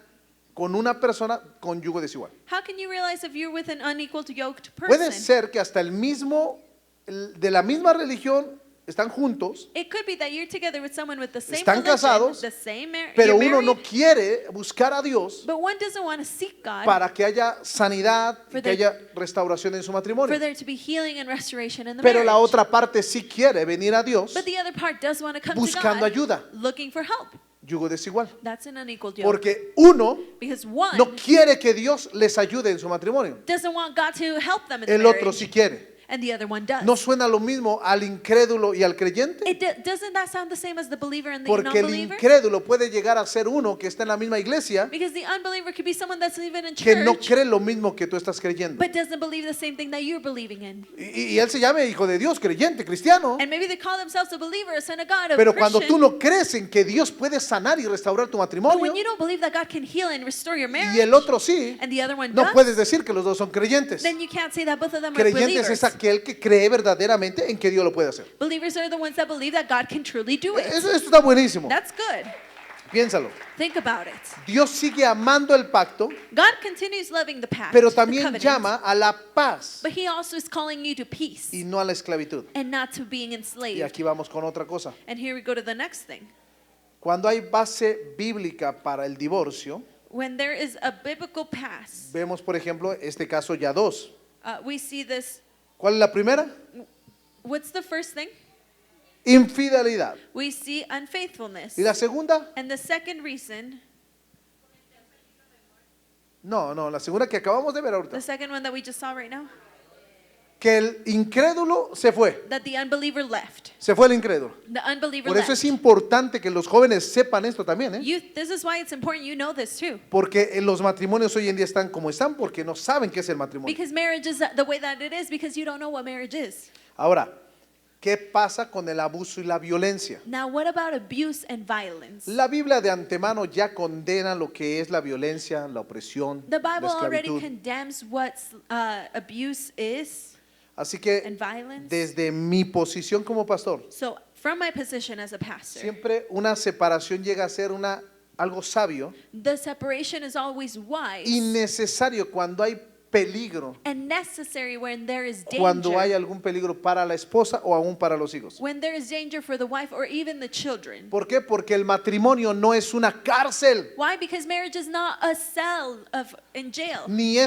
con una persona con yugo desigual? How can you realize if you're with an unequal yoked Puede person? ser que hasta de la misma religión están juntos, It could be that you're together with someone with the same Están religion, casados, the same pero you're uno no married, quiere buscar a Dios but one doesn't want to seek God para que haya sanidad y For que the- haya restauración en su for matrimonio. there to be healing and restoration in the Pero la marriage. otra parte sí quiere venir a Dios But the other part does want to come buscando to God, ayuda. looking for help. Yugo desigual. That's an unequal yoke. Porque uno Because one no quiere que Dios les ayude en su matrimonio. doesn't want God to help them in the El otro marriage, sí quiere. and the other one does. ¿No suena lo mismo al incrédulo y al creyente? Doesn't that sound the same as the believer and the Porque el non-believer? incrédulo puede llegar a ser uno que está en la misma iglesia Because the unbeliever could be someone that's even in que no church, cree lo mismo que tú estás creyendo. but doesn't believe the same thing that you're believing in. Y él se llame hijo de Dios, creyente, cristiano. And maybe they call themselves a believer, a son of God, a Pero cuando Christian. tú no crees en que Dios puede sanar y restaurar tu But matrimonio when you don't believe that God can heal and restore your marriage, y el otro sí, and the other one no does, puedes decir que los dos son creyentes. then you can't say that both of them are Creyentes es believers. aquel que cree verdaderamente en que Dios lo puede hacer. Believers are the ones that believe that God can truly do it. Esto está buenísimo. That's good. Piénsalo. Think about it. Dios sigue amando el pacto, God continues loving the pact, pero the también covenant, llama a la paz but He also is calling you to peace y no a la esclavitud. and not to being Y enslaved. aquí vamos con otra cosa. And here we go to the next thing. Cuando hay base bíblica para el divorcio, When there is a biblical past, vemos por ejemplo este caso ya dos. we see this. ¿Cuál es la primera? What's the first thing? Infidelidad. We see unfaithfulness. ¿Y la segunda? And the second reason, No, la segunda que acabamos de ver ahorita. the second one that we just saw right now, Que el incrédulo se fue. that the unbeliever left. Se fue el incrédulo. The unbeliever Por eso left. es importante que los jóvenes sepan esto también, ¿eh? This is why it's important you know this too. Porque los matrimonios hoy en día están como están porque no saben qué es el matrimonio. Because marriage is the way that it is because you don't know what marriage is. Ahora, ¿qué pasa con el abuso y la violencia? Now, what about abuse and violence? La Biblia de antemano ya condena lo que es la violencia, la opresión, The la Bible already esclavitud. condemns what abuse is Así que and violence. desde mi posición como pastor, So, from my position as a pastor, siempre una separación llega a ser algo sabio the separation is always wise y necesario cuando hay peligro, and necessary when there is cuando hay danger. algún peligro para la esposa o aún para los hijos. When there is danger for the wife or even the children. ¿Por qué? Porque el matrimonio no es una cárcel, Why? Because marriage is not a cell in jail. ni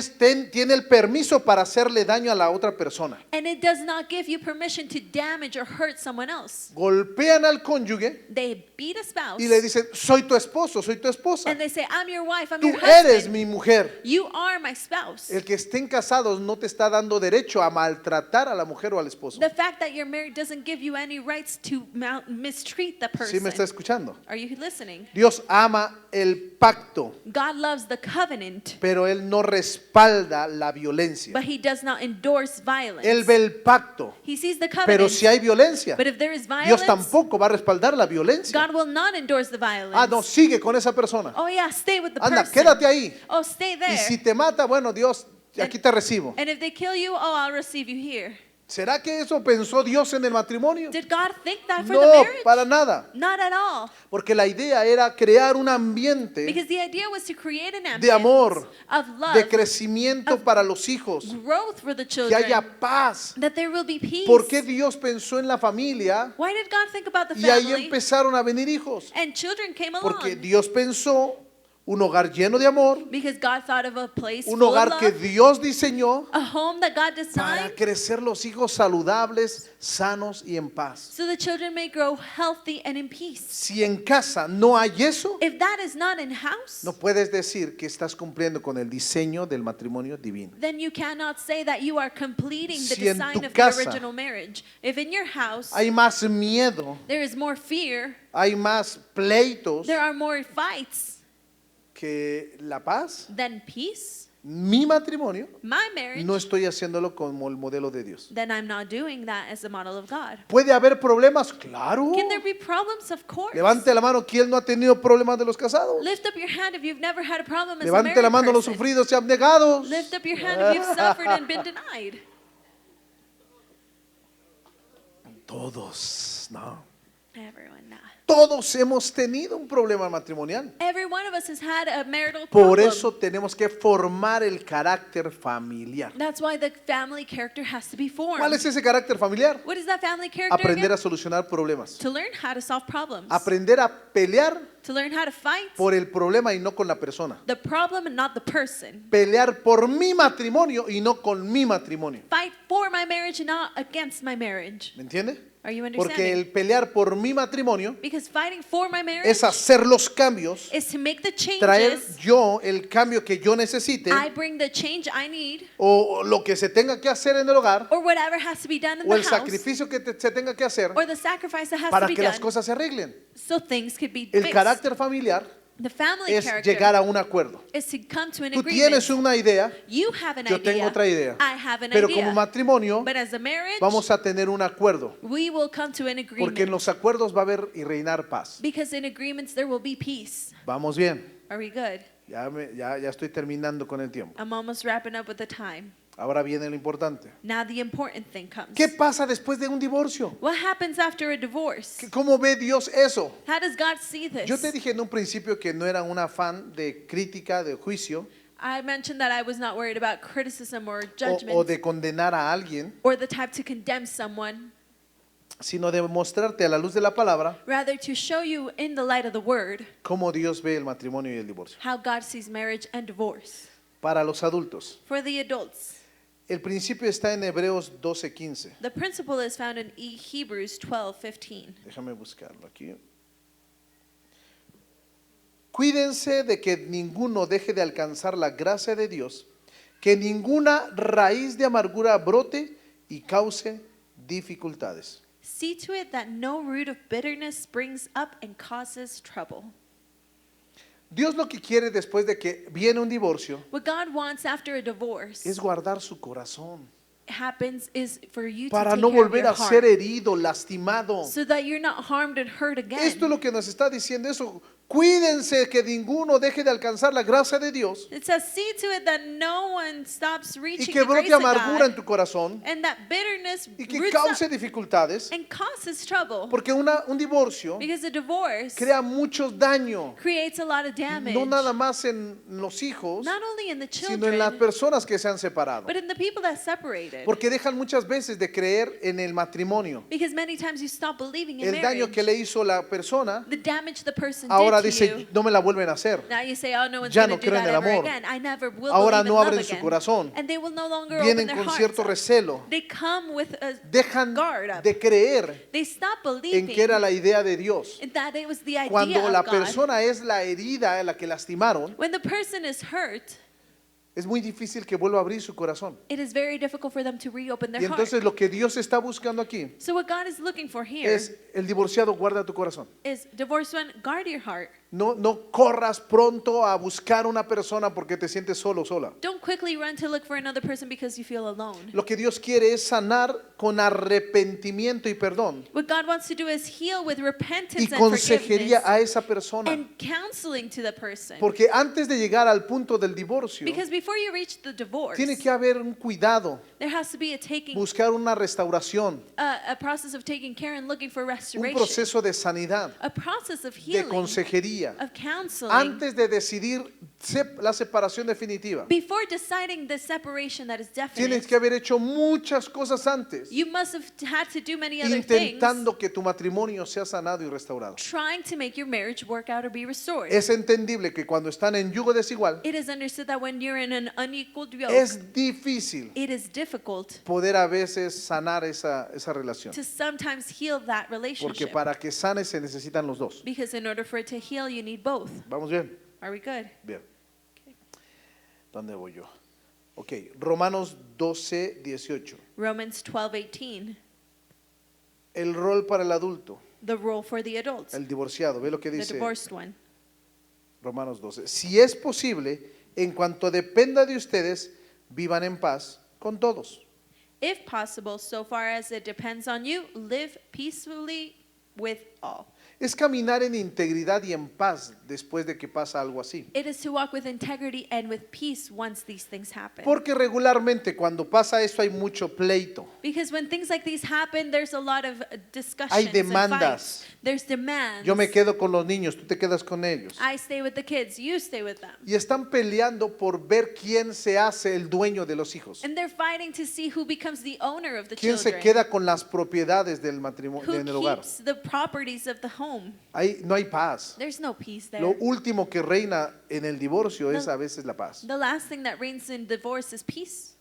tiene el permiso para hacerle daño a la otra persona. And it does not give you permission to damage or hurt someone else. Golpean al cónyuge They beat a spouse y le dicen, soy tu esposo, soy tu esposa. and they say, I'm your wife, I'm Tú your eres husband. mi mujer. You are my spouse. El que estén casados no te está dando derecho a maltratar a la mujer o al esposo. The fact that you're married doesn't give you any rights to mistreat the ¿Sí me está person. escuchando? Are you listening? Dios ama el pacto, God loves the covenant, pero Él no respalda la violencia. but He does not endorse violence. Él ve el pacto, He sees the pero covenant, si hay violencia, but if there is Dios violence, tampoco va a respaldar la violencia. God will not endorse the violence. Ah, no, sigue con esa persona. Oh yeah, stay with the Anda, person. quédate ahí. Oh, stay Y there. si te mata, bueno, Dios, aquí te recibo. And if they kill you, oh, I'll receive you here. ¿Será que eso pensó Dios en el matrimonio? Did God think that for the No, marriage? para nada. Not at all. Porque la idea era crear un ambiente Because the idea was to create an de ambience amor, of love, de crecimiento para los hijos, growth for the que children, haya paz. that there will be peace. ¿Por qué Dios pensó en la familia Why did God think about the y ahí family? empezaron a venir hijos? And children came Porque along. Dios pensó un hogar lleno de amor, Because God thought of a place un full of hogar que love, Dios diseñó a home that God para designed, crecer los hijos saludables, sanos y en paz. so the children may grow healthy and in peace. Si en casa no hay eso, If that is not in house, no puedes decir que estás cumpliendo con el diseño del matrimonio divino. then you cannot say that you are completing the Si en design tu of casa the original marriage. If in your house Hay más miedo, there is more fear, hay más pleitos there are more fights que la paz. than peace, Mi matrimonio my marriage, no estoy haciéndolo como el modelo de Dios. then I'm not doing that as the model of God. ¿Puede haber problemas? Claro. Can there be problems? Of course. Levante la mano, ¿quién no ha tenido problemas de los casados? Lift up your hand if you've never had a problem as a Levante la married mano los person. sufridos y abnegados. Lift up your hand if you've suffered and been denied. Todos, no. Everyone not. Todos hemos tenido un problema matrimonial. Every one of us has had a marital Por problem. eso tenemos que formar el carácter familiar. That's why the family character has to be formed. ¿Cuál es ese carácter familiar? What is that family character Aprender a again? solucionar problemas. To learn how to solve problems. Aprender a pelear To learn how to fight por el problema y no con la persona. the problem and not the person. Pelear por mi matrimonio y no con mi matrimonio. Fight for my marriage and not against my marriage. ¿Me entiende? Are you Porque understanding? el pelear por mi matrimonio Because fighting for my marriage es hacer los cambios, is to make the traer changes. yo el cambio que yo necesite I bring the change I need, o lo que se tenga que hacer en el hogar or whatever has to be done in o the el house, sacrificio que se tenga que hacer or the sacrifice that has to para be que las done, cosas se arreglen. so things could be El fixed. carácter familiar The family es character llegar a un acuerdo. is to come to an Tú agreement. tienes una idea, You have an yo idea. tengo otra idea. I have an Pero idea. como matrimonio But as a marriage, vamos a tener un acuerdo, we will come to an porque en agreement. los acuerdos va a haber y reinar paz. Because in agreements there will be peace. Vamos bien, Are we good? ya estoy terminando con el tiempo. I'm almost wrapping up with the time. Ahora viene lo importante. Now the important thing comes. ¿Qué pasa después de un divorcio? What happens after a divorce? ¿Cómo ve Dios eso? How does God see this? Yo te dije en un principio que no era un afán de crítica, de juicio I mentioned that I was not worried about criticism or judgment o de condenar a alguien, or the type to condemn someone, sino de mostrarte a la luz de la palabra rather to show you in the light of the word cómo Dios ve el matrimonio y el divorcio. how God sees marriage and divorce. Para los adultos, For the adults, el principio está en Hebreos 12:15. the principle is found in Hebrews 12:15. Déjame buscarlo aquí. Cuídense de que ninguno deje de alcanzar la gracia de Dios, que ninguna raíz de amargura brote y cause dificultades. See to it that no root of bitterness springs up and causes trouble. Dios lo que quiere después de que viene un divorcio What God wants after a divorce es guardar su corazón happens is for you to para take no care of volver your a ser heart, herido, lastimado. so that you're not harmed and hurt again. Esto es lo que nos está diciendo eso. Cuídense que ninguno deje de alcanzar la gracia de Dios It says, see to it that no one stops y reaching que the grace brote of amargura en God, tu corazón and that bitterness y que roots cause up dificultades, and causes trouble. porque un divorcio Because a divorce crea mucho daño, creates a lot of damage, no nada más en los hijos, not only in the sino en las children, personas que se han separado, but in the people that separated. porque dejan muchas veces de creer en el matrimonio. Because many times you stop believing in El daño que le marriage, hizo la persona, the damage the person ahora did to dice, you. no me la vuelven a hacer. Now you say, oh, no one's Ya going no to do creo en that el ever amor. again. I never will Ahora believe no in love abren su again. corazón. And they will no longer Vienen open their con hearts cierto up. recelo. They come with a Dejan guard up. de creer They stop en believing que era la idea de Dios. that it was the idea Cuando la of God. persona es la herida, la que lastimaron, When the person is hurt, es muy difícil que vuelva a abrir su corazón. it is very difficult for them to reopen their Y heart. entonces lo que Dios está buscando aquí So what God is looking for here es el divorciado guarda tu corazón. is divorced one, guard your heart. No corras pronto a buscar una persona porque te sientes solo, sola. Don't quickly run to look for another person because you feel alone. Lo que Dios quiere es sanar con arrepentimiento y perdón What God wants to do is heal with y repentance and consejería forgiveness a esa persona. and counseling to the person. Porque antes de llegar al punto del divorcio, Because before you reach the divorce, tiene que haber un cuidado, there has to be a taking, buscar una restauración, a process of taking care and looking for un restoration, proceso de sanidad, a process of de healing, consejería, of counseling. antes de decidir la separación definitiva. Before deciding the separation that is definite, Tienes que haber hecho muchas cosas antes, you must have had to do many other things, intentando que tu matrimonio sea sanado y restaurado. trying to make your marriage work out or be restored. Es entendible que cuando están en yugo desigual, It is understood that when you're in an unequal yoke, es difícil it is difficult poder a veces sanar esa relación. to sometimes heal that Porque relationship. para que sane se necesitan los dos. Because in order for it to heal, you need both. ¿Vamos bien? Are we good? Bien. ¿Dónde voy yo? Ok, Romanos 12, 18. Romans 12:18, El rol para el adulto, the role for the adults, el divorciado. Ve lo que the dice divorced one. Romanos 12. Si es posible, en cuanto dependa de ustedes, vivan en paz con todos. If possible, so far as it depends on you, live peacefully with all. Es caminar en integridad y en paz después de que pasa algo así. It is to walk with integrity and with peace once these things happen. Porque regularmente cuando pasa esto hay mucho pleito. Because when things like these happen, there's a lot of discussions Hay and demandas. fights. There's demands. Yo me quedo con los niños, tú te quedas con ellos. I stay with the kids, you stay with them. Y están peleando por ver quién se hace el dueño de los hijos. And they're fighting to see who becomes the owner of the ¿Quién se children. queda con las propiedades del matrimonio Who en el hogar? keeps the properties of the home. No hay paz. There's no peace Lo there. último que reina en el divorcio es a veces la paz. The last thing that reigns in divorce is peace.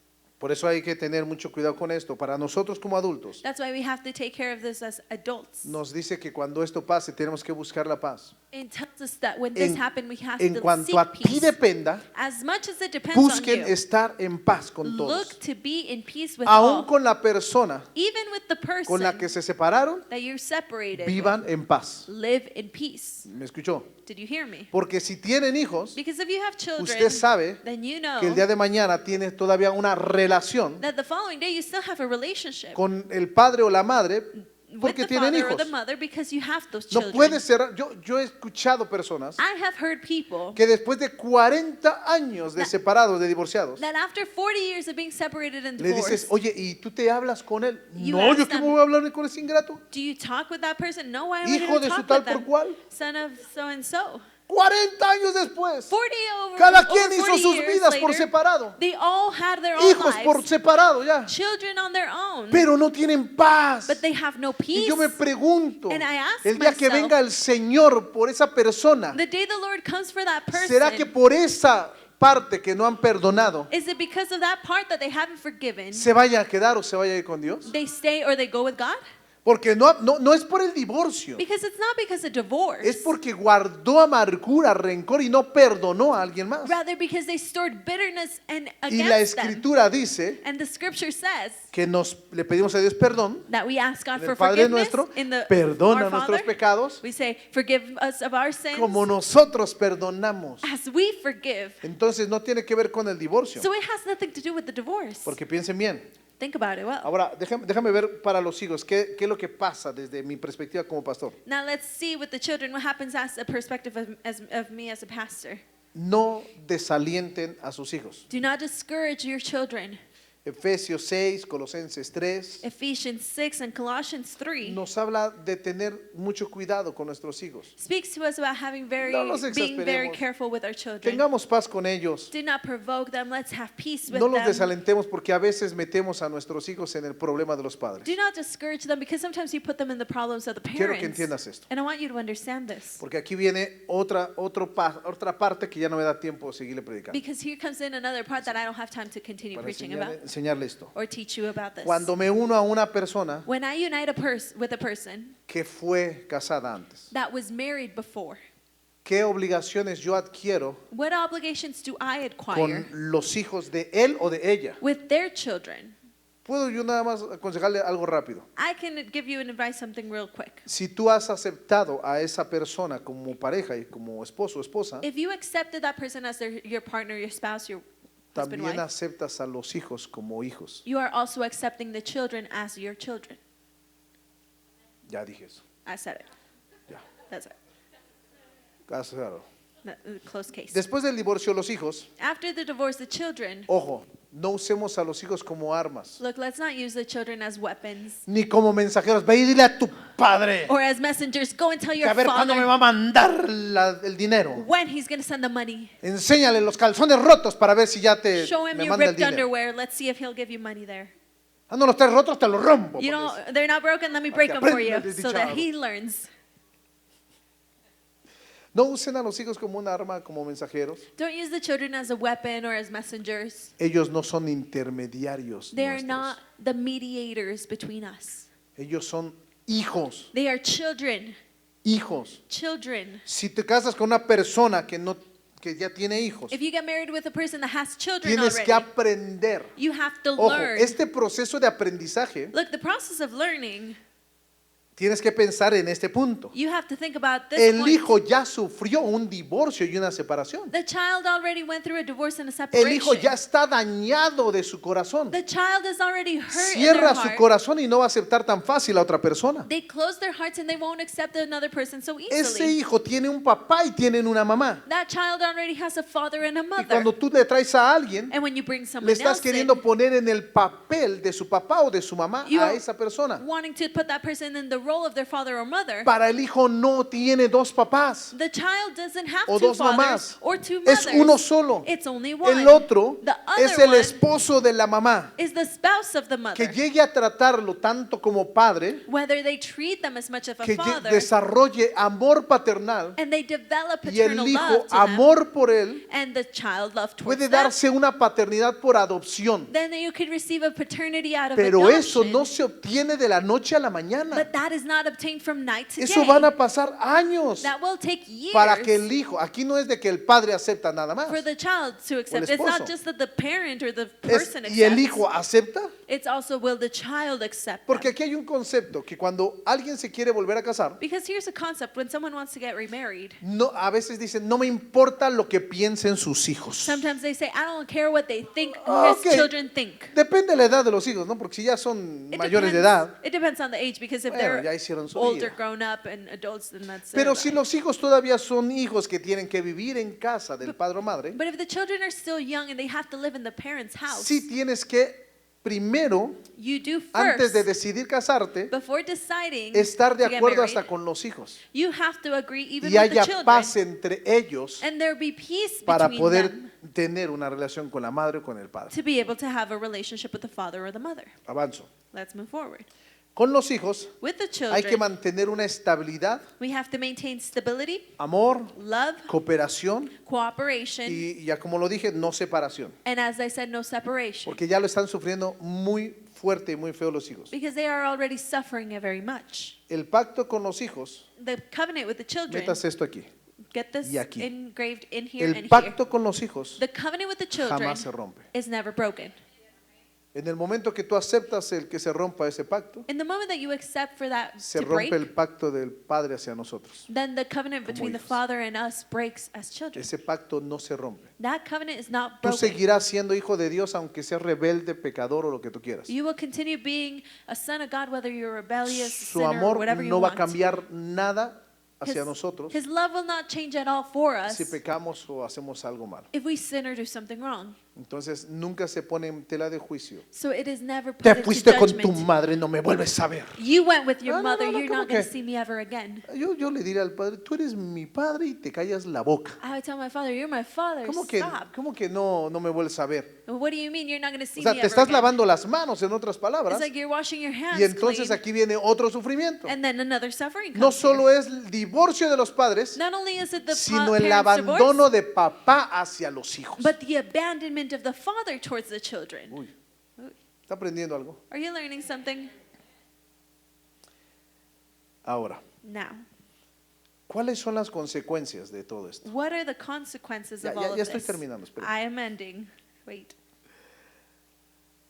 Por eso hay que tener mucho cuidado con esto. Para nosotros como adultos, That's why we have to take care of this as adults. nos dice que cuando esto pase tenemos que buscar la paz. It tells us that when this En, happens, we have en to cuanto seek a ti peace. dependa, As much as it depends on busquen you, estar en paz con look todos. to be in peace with Aún all. con la persona Even with the con la person que se separaron, that you're separated with, vivan en paz. live in peace. ¿Me escuchó? Did you hear me? Porque si tienen hijos, Because if you have children, usted sabe then you know que el día de mañana tiene todavía una relación that the following day you still have a relationship con el padre o la madre with porque the tienen father or hijos. the mother because you have those No children. puede ser, yo he escuchado personas I have heard people que después de 40 años de separados, de divorciados, that after 40 years of being separated and le dices, divorced, oye, ¿y tú te hablas con él? You No, ask yo qué them, me voy a hablar con ese ingrato. do you talk with that person? No, why would Hijo I de su talk tal with por them? cual. Son of so and so. 40 años después, 40 over, cada over quien hizo 40 sus years vidas por later, separado. they all had their own Hijos por lives, separado ya. children on their own, Pero no tienen paz. but they have no Y peace. yo me pregunto, And I ask el día que myself, venga el Señor por esa persona, The day the Lord comes for that person, ¿será que por esa parte que no han perdonado is it because of that part that they haven't forgiven, se vaya a quedar o se vaya a ir con Dios? they stay or they go with God? Porque no es por el divorcio, Because it's not because of divorce. es porque guardó amargura, rencor y no perdonó a alguien más. Rather because they stored bitterness and Y la against them. Escritura dice And the scripture says que le pedimos a Dios perdón, that we ask God el for Padre forgiveness nuestro, in the perdona Our nuestros Father. pecados We say, forgive us of our sins como nosotros perdonamos. as we forgive. Entonces no tiene que ver con el divorcio, So it has nothing to do with the divorce. porque piensen bien. Think about it well. Ahora, déjame ver para los hijos qué es lo que pasa desde mi perspectiva como pastor. Now let's see with the children what happens as a perspective of me as a pastor. No desalienten a sus hijos. Do not discourage your children. Efesios 6, Colosenses 3 Ephesians 6 and Colossians 3 nos habla de tener mucho cuidado con nuestros hijos. speaks to us about having No los being very exasperemos. careful with our children. Tengamos paz con ellos. Do not provoke them. Let's have peace with No los them. desalentemos porque a veces metemos a nuestros hijos en el problema de los padres. Do not discourage them because sometimes you put them in the problems of the Quiero parents. que entiendas esto, And I want you to understand this. porque aquí viene otra parte que ya no me da tiempo de seguirle predicando. Because here comes in another part that I don't have time to continue Para preaching about enseñarle esto. or teach you about this. Cuando me uno a una persona When I unite with a person que fue casada antes, that was married before, ¿qué obligaciones yo adquiero what obligations do I acquire con los hijos de él o de ella? with their children? Puedo yo nada más aconsejarle algo rápido. I can give you and advise something real quick. Si tú has aceptado a esa persona como pareja y como esposo o esposa, If you accepted that person as your partner, your spouse, your husband, también wife, aceptas a los hijos como hijos. you are also accepting the children as your children. Ya dije eso. I said it. Ya. That's it. Claro. Close case. Después del divorcio, los hijos, After the divorce, the children, ojo, no usemos a los hijos como armas, look, let's not use the children as weapons ni como mensajeros. Ve y dile a tu padre or as messengers. Go and tell que your a ver cuándo me father va a mandar el dinero. when he's going to send the money. Enséñale los calzones rotos para ver si ya Show him me your manda el ripped dinero. underwear. Let's see if he'll give you money there. Ah, no los traes rotos, te los rompo. You porque know, they're not broken. Let me break them for aprenda you desde so that chavo. he learns. No usen a los hijos como un arma, como mensajeros. Don't use the children as a weapon or as messengers. Ellos no son intermediarios They are nuestros. not the mediators between us. Ellos son hijos, They are children. hijos. Children. Si te casas con una persona que ya tiene hijos, If you get married with a person that has children tienes que already, aprender. you have to Ojo, learn. este proceso de aprendizaje, Look, the process of learning, tienes que pensar en este punto. you have to think about this El point. hijo ya sufrió un divorcio y una separación. The child already went through a divorce and a El separation. hijo ya está dañado de su corazón. The child is already hurt in Cierra their su heart. corazón y no va a aceptar tan fácil a otra persona. They close their hearts and they won't accept another person so Ese easily. hijo tiene un papá y tiene una mamá. That child already has a father and a Y mother. cuando tú le traes a alguien, And when you bring le someone estás else queriendo in, poner en el papel de su papá o de su mamá You a are esa persona. wanting to put that person in the role of their father or mother, Para el hijo no tiene dos papás the child doesn't have o two dos fathers mamás. or two Es mothers. uno solo. It's only one. El otro The es other el one esposo de la mamá, is the spouse of the que mother. llegue a tratarlo tanto como padre, Whether they treat them as much of a que father desarrolle amor paternal and they develop y el paternal hijo love to them, amor por él, and the child love towards puede them, darse una paternidad por adopción. then you can receive a paternity out of Pero eso adoption. no se obtiene de la noche a la mañana. But that is not obtained from night to Eso day. van a pasar años That will take years para que el hijo, aquí no es de que el padre acepta nada más. for the child to accept. It's esposo. not just that the parent or the Es, person y el accepts. hijo acepta, It's also will the child accept porque them. aquí hay un concepto que cuando alguien se quiere volver a casar, Because here's a concept. When someone wants to get remarried, no, a veces dicen, no me importa lo que piensen sus hijos. sometimes they say, I don't care what they think Ah, his ok. children think. Depende de la edad de los hijos, ¿no? Porque si ya son mayores de edad, It depends on the age, because if bueno, ya they're hicieron su older, vida. grown up, and adults, then that's Pero it. si los hijos todavía son hijos que tienen que vivir en casa del padre o madre, But if the children are still young and they have to live in the parents' house, sí tienes que primero, you do antes de first, decidir casarte, before deciding estar de to get acuerdo married, hasta con los hijos you have to agree even y with the haya children, paz entre ellos and there be peace para between poder them tener una relación con la madre o con el padre. to be able to have a relationship with the father or the mother. Avanzo. Let's move forward. Con los hijos With the hay que children, mantener una estabilidad, we have to maintain stability, amor, love, cooperación cooperation, y ya como lo dije, no separación. and as I said, no separation. Porque ya lo están sufriendo muy fuerte y muy feo los hijos. Because they are already suffering it very much. El pacto con los hijos, The covenant with the children, metas esto aquí. get this y aquí. engraved in here El and here. pacto con los hijos The covenant with the children jamás se rompe. is never broken. En el momento que tú aceptas el que se rompa ese pacto, In the moment that you accept for that se to break, rompe el pacto del Padre hacia nosotros. then the covenant between the hijos. father and us breaks as children. Ese pacto no se rompe. That covenant is not Tú broken. seguirás siendo hijo de Dios aunque seas rebelde, pecador o lo que tú quieras. You will continue being a son of God, whether you're rebellious, Su sinner, or amor whatever you no va a want. cambiar nada hacia nosotros His love will not change at all for us si pecamos o hacemos algo malo. if we sin or do something wrong. Entonces nunca se pone en tela de juicio. So it is never put Te into fuiste con tu judgment. madre, no me vuelves a ver. You went with your No, no, mother, no, no, you're ¿cómo not going que? to see me ever again. Yo le diré al padre, tú eres mi padre y te callas la boca. I would tell my father, you're my father, stop. ¿Cómo que no me vuelves a ver? What do you mean you're not going to see O sea, me te ever estás again? lavando las manos, en otras palabras. It's like you're washing your hands Y entonces clean, aquí viene otro sufrimiento. and then another suffering No comes solo here. es el divorcio de los padres, Not only is it the sino el parents' abandono divorce, de papá hacia los hijos. but the abandonment of the father towards the children. Uy, ¿está aprendiendo algo? Are you learning something? Ahora, Now, ¿cuáles son las consecuencias de todo esto? what are the consequences Ya- of ya- all ya of estoy this? terminando, espera. I am ending. Wait.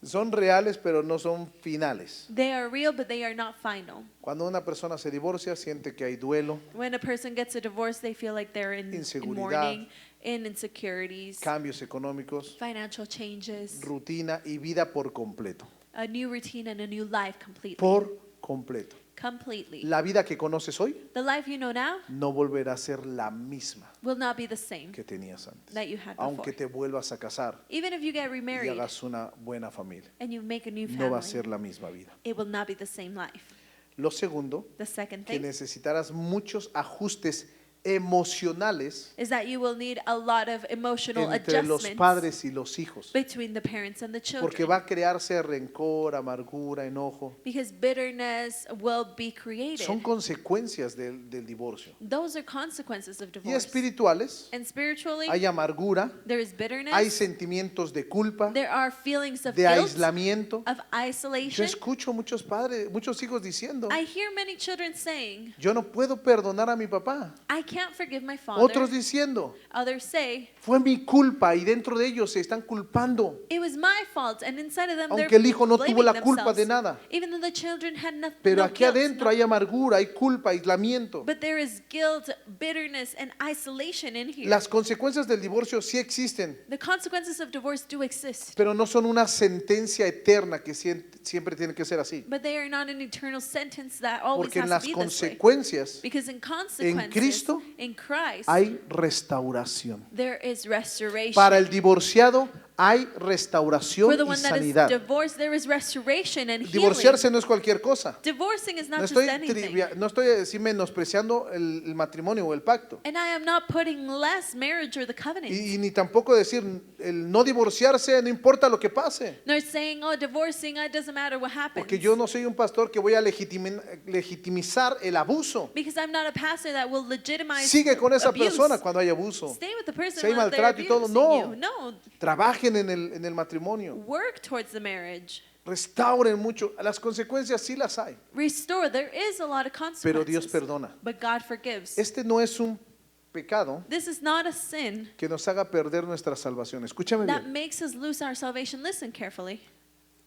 Son reales, pero no son finales. They are real, but they are not final. Cuando una persona se divorcia, siente que hay duelo, When a person gets a divorce, they feel like they're in Inseguridad. mourning, in insecurities, cambios económicos, financial changes, rutina y vida por completo. a new routine, and a new life completely. Por completo. Completely. La vida que conoces hoy The life you know now no volverá a ser la misma will not be the same que tenías antes. that you had Aunque before. te vuelvas a casar Even if you get y remarried hagas una buena familia, and you make a new no va a family, ser la misma vida. it will not be the same life. Lo segundo, The second que thing necesitarás muchos ajustes emocionales is that you will need a lot of emotional entre los adjustments padres y los hijos, between the parents and the porque children. va a crearse rencor, amargura, enojo. Because bitterness will be created. Son consecuencias del divorcio. Those are consequences of Y divorce. espirituales, And spiritually, hay amargura, there is bitterness. hay sentimientos de culpa, There are feelings of de guilt, aislamiento. of Yo isolation. escucho muchos padres, muchos hijos diciendo, I hear many children saying, yo no puedo perdonar a mi papá. I can't forgive my father. Otros diciendo, Others say, fue mi culpa, y dentro de ellos se están culpando. it was my fault, and inside of them Aunque they're el hijo no tuvo blaming la culpa themselves. de nada. Even though the children had Pero no aquí guilt, adentro no- hay amargura, hay culpa, aislamiento. but there is guilt, bitterness, and isolation in here. Las consecuencias del divorcio sí existen, The consequences of divorce do exist, pero no son una sentencia eterna que siempre tiene que ser así. but they are not an eternal sentence that always Porque en has las to be this way. consecuencias Because in consequences, Cristo in Christ, hay restauración. there is restoration. Para el divorciado hay restauración For the y one that is sanidad. divorced, there is restoration and healing. Divorciarse no es cualquier cosa. Divorcing is not No just estoy, anything. no estoy así menospreciando el matrimonio o el pacto. And I am not putting less marriage or the covenant. Y ni tampoco decir el no divorciarse, no importa lo que pase. Nor saying, oh, divorcing, it doesn't matter what happens. Porque yo no soy un pastor que voy a legitimizar el abuso. Because I'm not a pastor that will legitimize Sigue con esa abuse. persona cuando hay abuso. Stay with the person Si hay while they're maltrato y todo, abusing no. you. No, Trabajen en el matrimonio. work towards the marriage. Restauren mucho. Las consecuencias sí las hay. Restore. There is a lot of Pero Dios consequences. perdona. But God forgives. Este no es un pecado This is not a sin que nos haga perder nuestra salvación. Escúchame that bien. makes us lose our salvation. Listen carefully.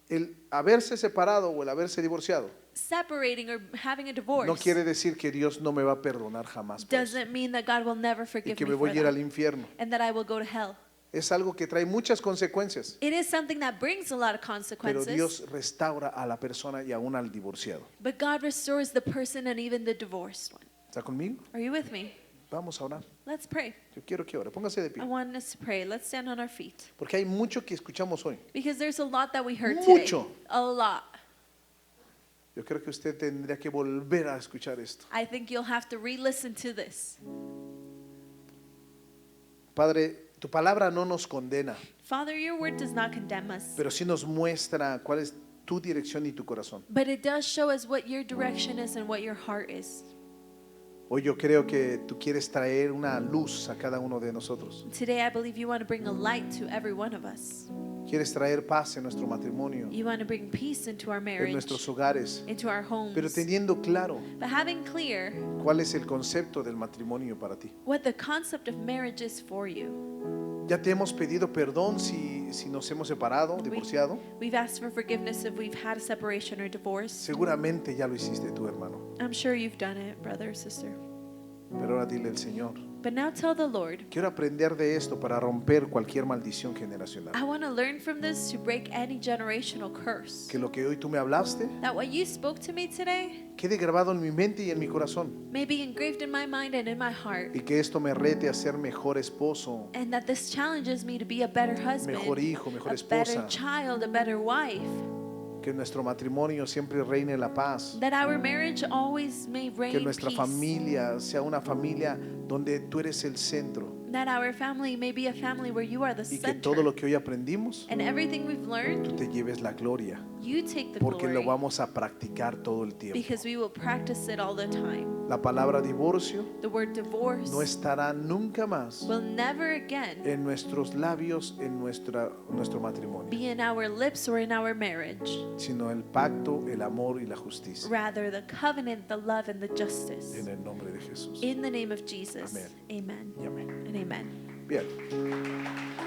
El haberse separado o el haberse divorciado Separating or having a divorce no quiere decir que Dios no me va a perdonar jamás por eso, doesn't mean that God will never y forgive que me me voy for a ir al that infierno. and that I will go to hell. Es algo que trae muchas consecuencias, It is something that brings a lot of pero consequences. Dios restaura a la persona y aún al divorciado. But God restores the person and even the divorced one. ¿Está conmigo? Are you with me? Vamos a orar. Let's pray. Yo quiero que ore. Póngase de I pie. want us to pray. Let's stand on our feet. Porque hay mucho que escuchamos hoy. Because there's a lot that we heard Mucho. today. A lot. Yo creo que usted tendría que volver a escuchar esto. I think you'll have to re-listen to this. Padre, tu palabra no nos condena, Father, your word does not condemn us. pero sí nos muestra cuál es tu dirección y tu corazón. But it does show us what your direction is and what your heart is. Hoy yo creo que tú quieres traer una luz a cada uno de nosotros. Today I believe you want to bring a light to every one of us. Quieres traer paz en nuestro matrimonio, You want to bring peace into our en marriage, nuestros hogares, into our homes. pero teniendo claro But having clear cuál es el concepto del matrimonio para ti. what the concept of marriage is for you. Ya te hemos pedido perdón si nos hemos separado, divorciado. We've asked for forgiveness if we've had a separation or divorce. Seguramente ya lo hiciste tú, hermano. I'm sure you've done it, brother or sister. Pero ahora dile al Señor, But now tell the Lord, quiero aprender de esto para romper cualquier maldición generacional. I want to learn from this to break any generational curse. Que lo que hoy tú me hablaste That what you spoke to me today quede grabado en mi mente y en mi corazón. may be engraved in my mind and in my heart. Y que esto me rete a ser mejor esposo, And that this challenges me to be a better husband, mejor hijo, mejor a better esposa. child, a better wife. Que nuestro matrimonio siempre reine la paz. That our marriage always may Que reign nuestra peace. familia sea una familia donde tú eres el centro. That our family may be a family where you are the Y que center. todo lo que hoy aprendimos, And everything we've tú learned, te lleves la gloria. you take the Porque lo glory. vamos a practicar todo el tiempo. Because we will practice it all the time. La palabra divorcio The word divorce no estará nunca más will never again en nuestros labios, en nuestro matrimonio, be in our lips or in our marriage. sino el pacto, el amor y la justicia. Rather, the covenant, the love, and the justice. En el nombre de Jesús. In the name of Jesus. Amén. Amen. Y amén. And amen. Bien.